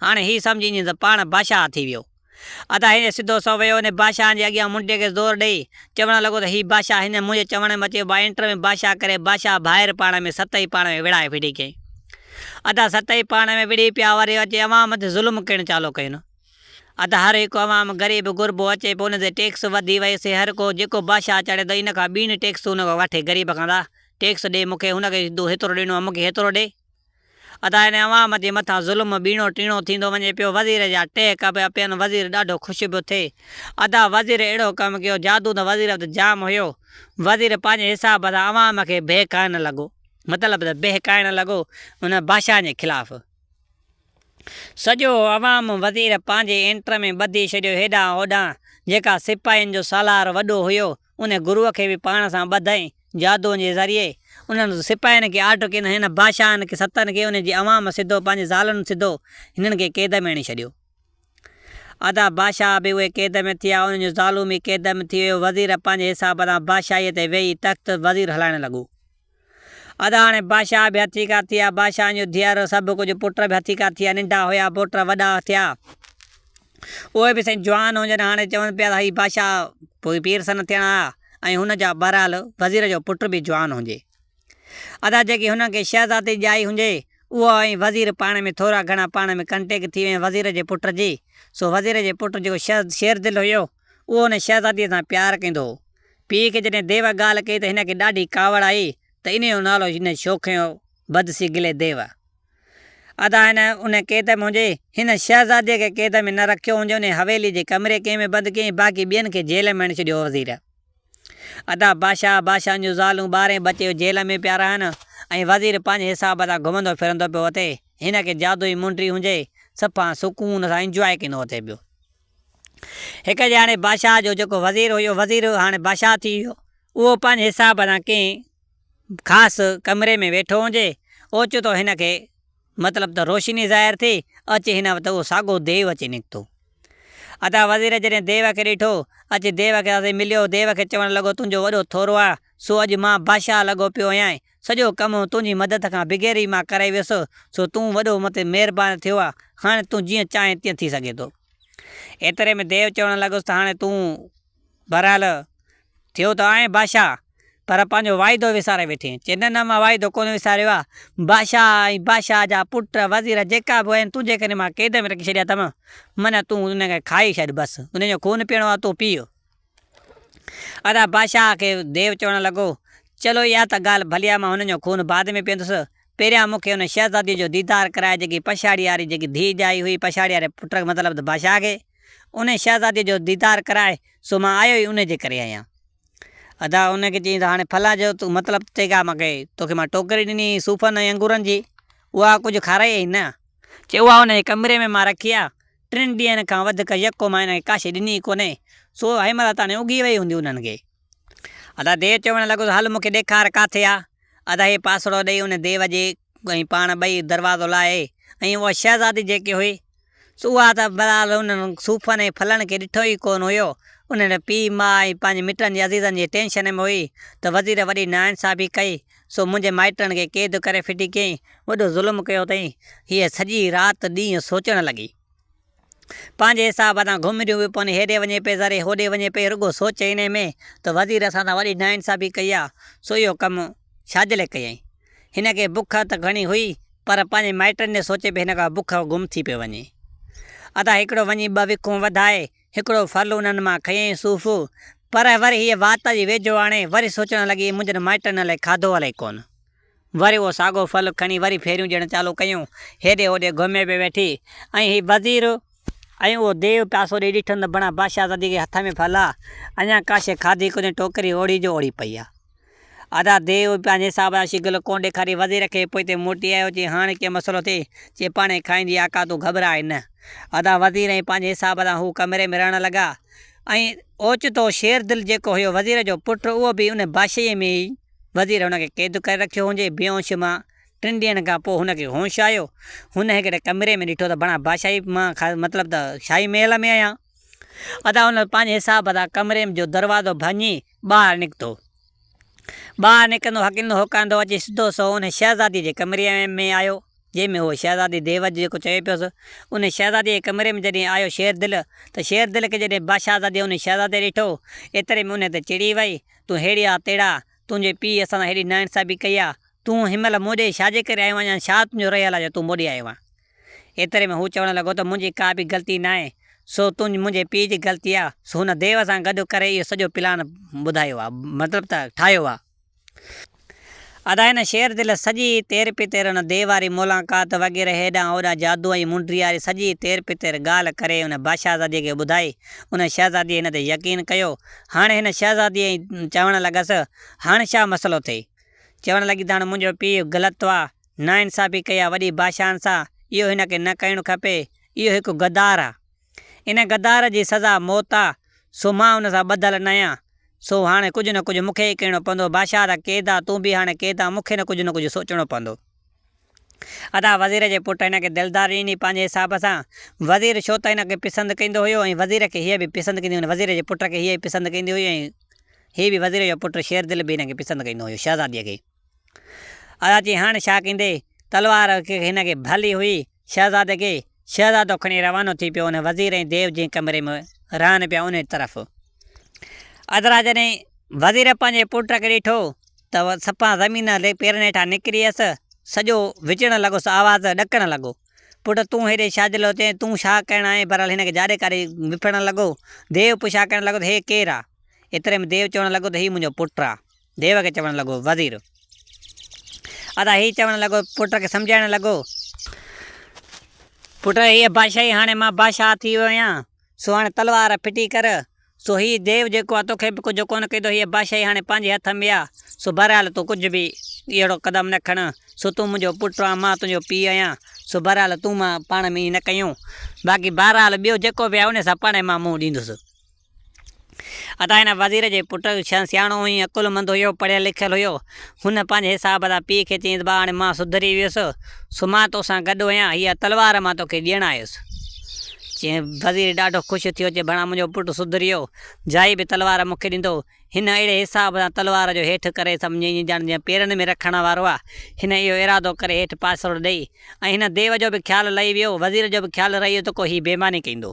हाणे हीअ सम्झी त पाण बादशाह थी वियो। अदा हिन सिधो सो वियो, हुन बादशाह जे अॻियां मुंडीअ खे ज़ोर ॾेई चवणु लॻो त हीअ बादशाह हिन मुंहिंजे चवण में अचे एंटर में बादशाह करे, बादशाह ॿाहिरि पाण में सत ई पाण में विड़ाए फिटी कयईं। अदा सत ई पाण में विड़ी पिया, वरी अचे अवाम ते ज़ुल्म करणु चालू कयूं। अदा हर हिकु अवाम ग़रीब गुरबो अचे पोइ हुन ते टैक्स वधी वियसि। हर को जेको बादशाह चढ़े त इन खां ॿीण टैक्स हुन खां वठे, ग़रीब खां था टैक्स ॾे, मूंखे हुनखे हेतिरो ॾियणो आहे, मूंखे हेतिरो ॾे। अदा हिन अवाम जे मथां ज़ुल्म बीणो टीणो थींदो वञे पियो। वज़ीर जा टहक पिया पियनि, वज़ीर ॾाढो ख़ुशि पियो थिए। अदा वज़ीर अहिड़ो कमु कयो, जादू त वज़ीर वटि जाम हुयो। वज़ीर पंहिंजे हिसाब सां अवाम खे बहकाइणु लॻो, मतिलबु त बहकाइणु लॻो हुन बादशाह जे ख़िलाफ़ु। सॼो अवाम वज़ीर पंहिंजे एंटर में ॿधी छॾियो हेॾां होॾां। जेका सिपाहियुनि जो सालार वॾो हुयो उन गुरूअ खे बि पाण सां ॿधाई जादूअ जे ज़रिए। उन्हनि सिपाहियुनि खे आर्डर कयनि, हिन बादशाहनि खे सतनि खे उनजी अवाम सिधो पंहिंजे ज़ालुनि सिधो हिननि खे क़ैद में हणी छॾियो। अदा बादशाह बि उहे क़ैद में थिया, उन्हनि जो ज़ालू बि क़ैद में थी वियो। वज़ीर पंहिंजे हिसाब सां बादशाहीअ ते वेही तख़्त वज़ीर हलाइणु लॻो। अदा हाणे बादशाह बि हथी का थिया, बादशाहनि जो धीअर सभु कुझु पुट बि हथी का थिया, नंढा हुया पुट वॾा थिया, उहे बि साईं जवान हुजनि। हाणे चवनि पिया त हीअ बादशाह पोइ पीर सन थियणा ऐं हुनजा बहरहाल वज़ीर जो पुट बि जवान हुजे। अदा जेकी हुनखे शहज़ादी ॼाई हुजे उहो ऐं वज़ीर पाण में थोरा घणा पाण में कंटेक्ट थी विया वज़ीर जे पुट जी। सो वज़ीर जे पुट जेको शेर दिलि हुयो उहो हुन शहज़ादीअ सां प्यारु कंदो हो। पीउ खे जॾहिं देव ॻाल्हि कई त हिनखे ॾाढी कावड़ आई त इन जो नालो हिन शौक़ियो बदसिगिले देव। अदा हिन उन क़ैद में हुजे, हिन शहज़ादीअ खे क़ैद में न रखियो हुजे, उन हवेली जे कमरे कंहिं में बंदि कयईं, बाक़ी ॿियनि खे जेल में हणी छॾियो वज़ीर। अदा बादशाह जूं ज़ालूं 12 बचे जेल में पिया रहनि ऐं वज़ीर पंहिंजे हिसाब सां घुमंदो फिरंदो पियो अथे। हिन खे जादुई मुंडी हुजे सफ़ा सुकून सां इंजॉय कंदो अथे पियो। हिकु जे हाणे बादशाह जो जेको वज़ीर हुयो वज़ीर हाणे बादशाह थी वियो। उहो पंहिंजे हिसाब सां कंहिं ख़ासि कमरे में वेठो हुजे ओचितो हिन खे मतिलबु त रोशनी ज़ाहिर थी अचे हिन वटि उहो साॻियो देव अची निकितो। अदा वज़ीर जॾहिं देव खे ॾिठो अची देव खे मिलियो। देव खे चवणु लॻो तुंहिंजो वॾो थोरो आहे सो अॼु मां बादशाह लॻो पियो आहियां सॼो कमु तुंहिंजी मदद खां बिग़ैर ई मां करे वियुसि सो तूं वॾो मथे महिरबानी थियो आहे हाणे तूं जीअं चाहे तीअं थी सघे थो। एतिरे में देव चवणु लॻुसि त हाणे तूं बहरहाल थियो त आहे बादशाह पर पंहिंजो वाइदो विसारे वेठे। चए न मां वाइदो कोन विसारियो आहे। बादशाह ऐं बादशाह जा पुट वज़ीर जेका बि आहिनि तुंहिंजे करे मां क़ैद में रखी छॾिया अथमि माना तूं उनखे खाई छॾ बसि उनजो खून पीअणो आहे तूं पीउ। अदा बादशाह खे देव चवणु लॻो चलो इहा त ॻाल्हि भली आहे मां हुनजो खून बाद में पीअंदुसि पहिरियां मूंखे हुन शहज़ादीअ जो दीदार कराए जेकी पछाड़ी वारी जेकी धीउ ॼाई हुई पछाड़ी वारे पुट मतिलबु बादशाह खे उन शहज़ादीअ जो दीदार कराए सो मां आयो ई उनजे करे आहियां। अदा उनखे चई त हाणे फला जो तूं मतिलबु चई मूंखे तोखे मां टोकरी ॾिनी सूफ़नि ऐं अंगूरनि जी उहा कुझु खाराई न चए उहा हुनजे कमरे में मां रखी आहे 3 ॾींहंनि खां वधीक यको मां हिनखे काशे ॾिनी कोन्हे सो हिनमहिल ताणे उगी वई हूंदी उन्हनि खे। अदा देव चवणु लॻो हल मूंखे ॾेखार किथे आहे। अदा हे पासड़ो ॾेई उन देव जे ऐं पाण ॿई दरवाज़ो लाहे ऐं उहा शहज़ादी जेकी हुई सो उहा त बराल उन्हनि सूफ़नि ऐं फलनि खे ॾिठो ई कोन हुयो। उन्हनि पीउ माउ ऐं पंहिंजे मिटनि जी अज़ीज़नि जी टेंशन में हुई त वज़ीर वॾी नाइंसाफ़ी कई सो मुंहिंजे माइटनि खे क़ैद करे फिटी कयईं वॾो ज़ुल्म कयो अथई। हीअ सॼी राति ॾींहुं सोचणु लॻी पंहिंजे हिसाब सां घुमरियूं बि पोइ हेॾे वञे पिए ज़रे होॾे वञे पिए रुॻो सोचे हिन में त वज़ीर असां सां वॾी नाइंसाफ़ी कई आहे सो इहो कमु छाजे लाइ कयईं। हिन खे बुख त घणी हुई पर पंहिंजे माइटनि जे सोचे पिए हिन खां बुख गुम थी पियो वञे। अदा हिकिड़ो वञी 2 विखूं वधाए हिकिड़ो फल उन्हनि मां खयईं सूफ़ पर वरी हीअ वात जी वेझो हाणे वरी सोचणु लॻी मुंहिंजनि माइटनि लाइ खाधो हले कोन। वरी उहो साॻियो फल खणी वरी फेरियूं ॾियणु चालू कयूं हेॾे होॾे घुमे पिए वेठी ऐं हीअ वज़ीर ऐं उहो देव पासो ॾेई ॾिठनि त बणा बादशाह ज़ादी खे हथ में फल आहे अञा काशे खाधी कोन्हे टोकरी ओड़ी जो ओड़ी पई आहे। अदा देव पंहिंजे हिसाब सां शिगल कोन ॾेखारी वज़ीर खे पोइ हिते मोटी आयो चई हाणे कीअं मसइलो थिए चए पाणे खाईंदी आका तूं घबराए न। अदा वज़ीर ऐं पंहिंजे हिसाब सां हू कमरे में रहणु लॻा ऐं ओचितो शेर दिल जेको हुयो वज़ीर जो पुटु उहो बि उन बादशाह में ई वज़ीर हुनखे क़ैद करे रखियो हुजे बेहोश मां 3 ॾींहंनि खां पोइ हुनखे होश आयो। हुन हिकिड़े कमरे में ॾिठो त बणा बादशाही मां मतिलबु त शाही महल में आहियां। अदा हुन पंहिंजे हिसाब सां कमरे जो दरवाज़ो भञी ॿाहिरि निकितो। ॿाहिरि निकिरंदो हकींदो होकांदो अची सिधो सो उन शहज़ादी जे कमरे में आयो जंहिंमें उहो शहज़ादी देव जेको चए पियोसि उन शहज़ादी जे कमरे में जॾहिं आयो शेर दिल त शेर दिल खे जॾहिं बादशाह ज़ादी उन शहज़ादे ॾिठो एतिरे में उन ते चिड़ी वई तूं हेड़ी आहे तेड़ा तुंहिंजे पीउ असां सां हेॾी नाइंसाफ़ी कई आहे तूं हिनमहिल मोॾे छाजे करे आयो आहियां छा तुंहिंजो रहियल आहे जो तूं मोॾे आयो आहे। एतिरे में हू चवणु लॻो त मुंहिंजी का बि ग़लती न आहे सो मुंहिंजे पीउ जी ग़लती आहे सो हुन देव सां गॾु करे इहो सॼो प्लान ॿुधायो आहे मतिलबु त ठाहियो आहे। अदा हिन शेर दिल सॼी तेर पितेर हुन देव वारी मुलाक़ात वग़ैरह हेॾां होॾां जादू ऐं मुंडी वारी सॼी तेर पितेर ॻाल्हि करे हुन बादशाहज़ादीअ खे ॿुधाई। हुन शहज़ादीअ हिन ते यकीन कयो। हाणे हिन शहज़ादीअ चवणु लॻसि हाणे छा मसइलो थिए। चवणु लॻी त हाणे मुंहिंजो पीउ ग़लति आहे नाइंसाफ़ी कई आहे वॾी बादशाहनि सां इहो हिन खे न करणु खपे इहो हिकु गद्दार आहे इन गद्दार जी सज़ा मौत आहे सो मां हुन सां ॿधल न आहियां सो हाणे कुझु न कुझु मूंखे ई करिणो पवंदो। बादशाह त क़ैद आहे तूं बि हाणे क़ैद आहे मूंखे न कुझु सोचणो पवंदो। अदा वज़ीर जे पुटु हिन खे दिलदारी ॾिनी पंहिंजे हिसाब सां। वज़ीर छो त हिन खे पसंदि कंदो हुयो ऐं वज़ीर खे हीअ बि पसंदि कंदी हुई वज़ीर जे पुट खे हीअ पसंदि कंदी हुई ऐं हीअ बि वज़ीर जो पुटु शेर दिल बि हिन खे पसंदि कंदो हुयो शहज़ादीअ खे। अदा चई हाणे छा कंदे तलवार खे हिन खे भली हुई शहज़ादे खे शहज़ादो खणी रवानो थी पियो हुन वज़ीर ऐं देव जे कमरे में रहनि पिया उन तरफ़। अदरा जॾहिं वज़ीर पंहिंजे पुट खे ॾिठो त सफ़ा ज़मीन पेरनि हेठां निकिरी वियसि सॼो विचणु लॻोसि आवाज़ु ॾकणु लॻो पुटु तूं हेॾे छाजे लाइ चए तूं छा करणु आहे बरहाल हिन खे जाॾे काॾे विफणणु लॻो। देव पुछा करणु लॻो त हे केरु आहे। एतिरे में देव चवणु लॻो त हीउ मुंहिंजो पुटु आहे। देव खे चवणु लॻो वज़ीर। अदा हीउ चवणु लॻो पुट खे सम्झाइणु लॻो पुटु हीअ बादशाही हाणे मां बादशाह थी वियो आहियां सो हाणे तलवार फिटी कर सो ही देव जेको आहे तोखे बि कुझु कोन कई थो, हीअ बादशाही हाणे पंहिंजे हथ में आहे। सो बहरहाल तूं कुझु बि अहिड़ो क़दम न खण। सो तूं मुंहिंजो पुटु आहे, मां तुंहिंजो पीउ आहियां। सो बहरहाल तूं मां पाण में न कयूं, बाक़ी बहरहाल ॿियो जेको बि आहे उन सां पाण मां मुंहुं ॾींदुसि। अदा हिन वज़ीर जे पुटु सियाणो हुई, अकुलमंद हुयो, पढ़ियल लिखियल हुयो। हुन पंहिंजे हिसाब सां पीउ खे चयईंसि, भाउ हाणे मां सुधरी वियुसि, सो मां तोसां गॾु आहियां, हीअ तलवार मां तोखे ॾियणु आयुसि। चई वज़ीर ॾाढो ख़ुशि थियो, चए भणा मुंहिंजो पुटु सुधरी वियो, जाई बि तलवार मूंखे ॾींदो। हिन अहिड़े हिसाब सां तलवार जो हेठि करे सम्झी ॼण जीअं पेरनि में रखण वारो आहे, हिन इहो इरादो करे हेठि पासरो ॾेई ऐं हिन देव जो बि ख़्यालु लही वियो, वज़ीर जो बि ख़्यालु रही वियो त को हीउ बेईमानी कंदो।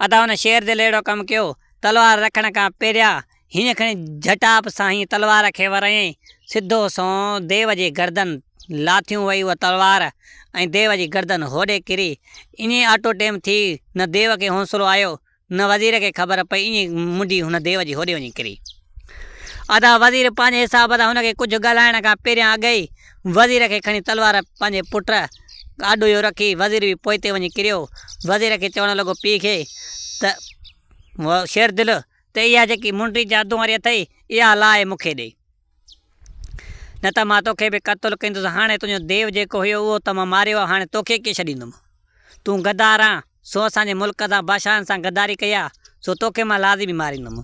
अदा हुन शेर दिलि अहिड़ो कमु कयो, तलवार रखण खां पहिरियां हीअं खणी झटाप सां हीअं तलवार खे वरायईं, सिधो सो देव जी गर्दन लाथियूं वई उहा तलवार ऐं देव जी गर्दन होॾे किरी। ईअं ऑटो टाइम थी, न देव खे हौसलो आयो न वज़ीर खे ख़बर पई, ईअं मुंडी हुन देव जी होॾे वञी किरी। अदा वज़ीर पंहिंजे हिसाब सां हुनखे कुझु ॻाल्हाइण खां पहिरियां अॻई वज़ीर खे खणी तलवार पंहिंजे पुट आॾो इहो रखी, वज़ीर बि पोइ ते वञी किरियो। वज़ीर खे चवणु लॻो पीउ खे त शेर दिलि त इहा जेकी मुंडी जादू वारी अथई इहा लाहे मूंखे ॾे, न त मां तोखे बि क़तलु कंदुसि। हाणे तुंहिंजो देव जेको हुयो उहो त मां मारियो आहे, हाणे तोखे कीअं छॾींदुमि? तूं गद्दार आं, सो असांजे मुल्क सां बादशाहनि सां गद्दारी कई आहे, सो तोखे मां लाज़िमी मारींदुमि।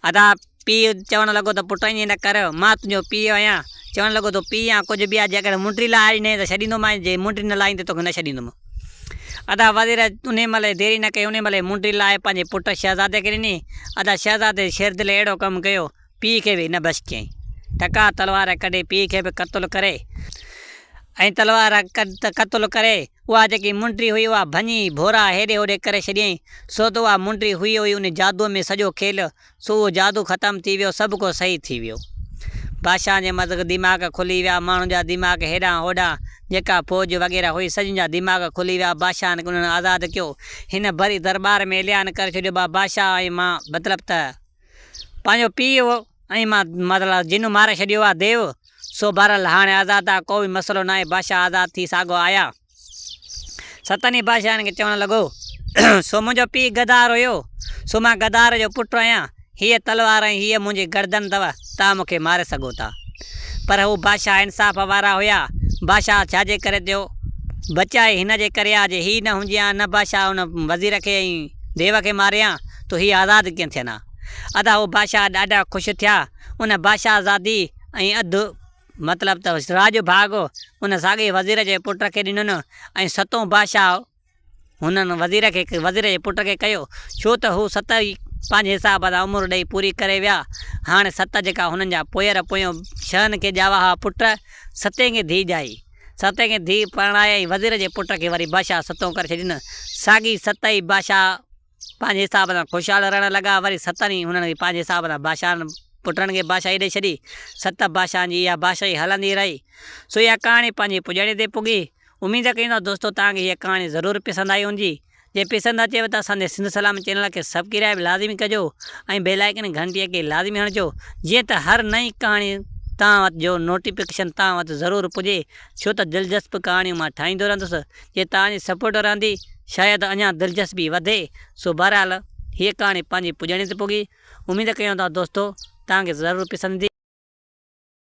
अदा पीउ चवणु लॻो त पुटु ईअं न कर, मां तुंहिंजो पीउ आहियां। चवणु लॻो तो पीउ आहे कुझु बि आहे, जे अगरि मुंडी लाहे ॾिनई त छॾींदोमांइ, जे मुंडी न लाहींदे तोखे न छॾींदुमि। अदा वज़ीर उन महिल देरी न कई, उन महिल मुंडी लाहे पंहिंजे पुटु शहज़ादे खे ॾिनी। अदा शहज़ादे शेर दिलि अहिड़ो कमु कयो, पीउ खे बि न बस कयईं, टका तलवार कढी पीउ खे बि क़तलु करे ऐं तलवार क़तलु करे उहा जेकी मुंडी हुई उहा भञी भोरा हेॾे होॾे करे छॾियईं। सो त उहा मुंडी हुई उन जादूअ में सॼो खेल, सो उहो जादू ख़तमु थी वियो, सभु को सही थी वियो। बादशाह जे मतिलबु दिमाग़ खुली विया, माण्हुनि जा दिमाग़ हेॾां होॾां, जेका फ़ौज वग़ैरह हुई सभिनि जा दिमाग़ खुली विया। बादशाह ने उन्हनि आज़ादु कयो। हिन भरी दरबार में ऐलान करे छॾियो, बादशाह ऐं मां मतिलबु त पंहिंजो पीउ ऐं मां मतिलबु जिन मारे छॾियो आहे देव, सो बहरहाल हाणे आज़ादु आहे, को बि मसइलो न आहे। बादशाह आज़ादु थी साॻियो आया। सतनि बादशाहनि खे चवणु लॻो, सो मुंहिंजो पीउ गद्दार हुयो, सो मां गद्दार जो पुटु आहियां, हीअ तलवार ऐं हीअ मुंहिंजी गर्दन अथव, तव्हां मूंखे मारे सघो था। पर हू बादशाह इंसाफ़ वारा हुया। बादशाह छाजे करे थियो बचाए, हिन जे करे आहे, जे हीअ न हुजे हा, न बादशाह हुन वज़ीर खे ऐं देव खे मारियां त हीअ आज़ादु कीअं थियनि हा। अदा हू बादशाह ॾाढा ख़ुशि थिया। उन बादशाह आज़ादी ऐं अधु मतिलबु त राज भाग उन साॻे वज़ीर जे पुट खे ॾिनुनि ऐं सतों बादशाह हुननि वज़ीर जे पुट खे कयो, छो त हू सत ई पंहिंजे हिसाब सां उमिरि ॾेई पूरी करे विया। हाणे सत जेका हुननि जा पोयर पोयों छहनि खे ॼावा हा पुट, सतें खे धीउ ॼाई, सतें खे धीउ परणाए वज़ीर जे पुट खे वरी बादशाह सतों करे छॾिन। साॻी सत ई बादशाह पंहिंजे हिसाब सां ख़ुशहाल रहणु लॻा। वरी सतनि ई हुननि खे पंहिंजे हिसाब सां बादशाहनि पुटनि खे बादशाही ॾेई छॾी। सत बादशाहनि जी इहा बादशाही हलंदी रही। सो इहा कहाणी पंहिंजी पुॼाणी ते पुॻी। उमेदु कंदो दोस्तो तव्हांखे हीअ कहाणी ज़रूरु पसंदि आई हूंदी। जे पसंदि अचेव त असांजे सिंध सलाम चैनल खे सब्सक्राइब लाज़िमी कजो ऐं बेल आइकन घंटीअ खे लाज़िमी हणिजो, जीअं त हर नई कहाणी तव्हां वटि जो नोटिफिकेशन तव्हां वटि ज़रूरु पुॼे। छो त दिलचस्प कहाणियूं मां ठाहींदो रहंदुसि। जे तव्हांजी सपोर्ट रहंदी शायदि अञा दिलचस्पी वधे। सो बहरहाल हीअ कहाणी पंहिंजी पुॼाणी ते पुॻी। उमेदु कयूं था दोस्तो तव्हांखे ज़रूरु पसंदि ईंदी।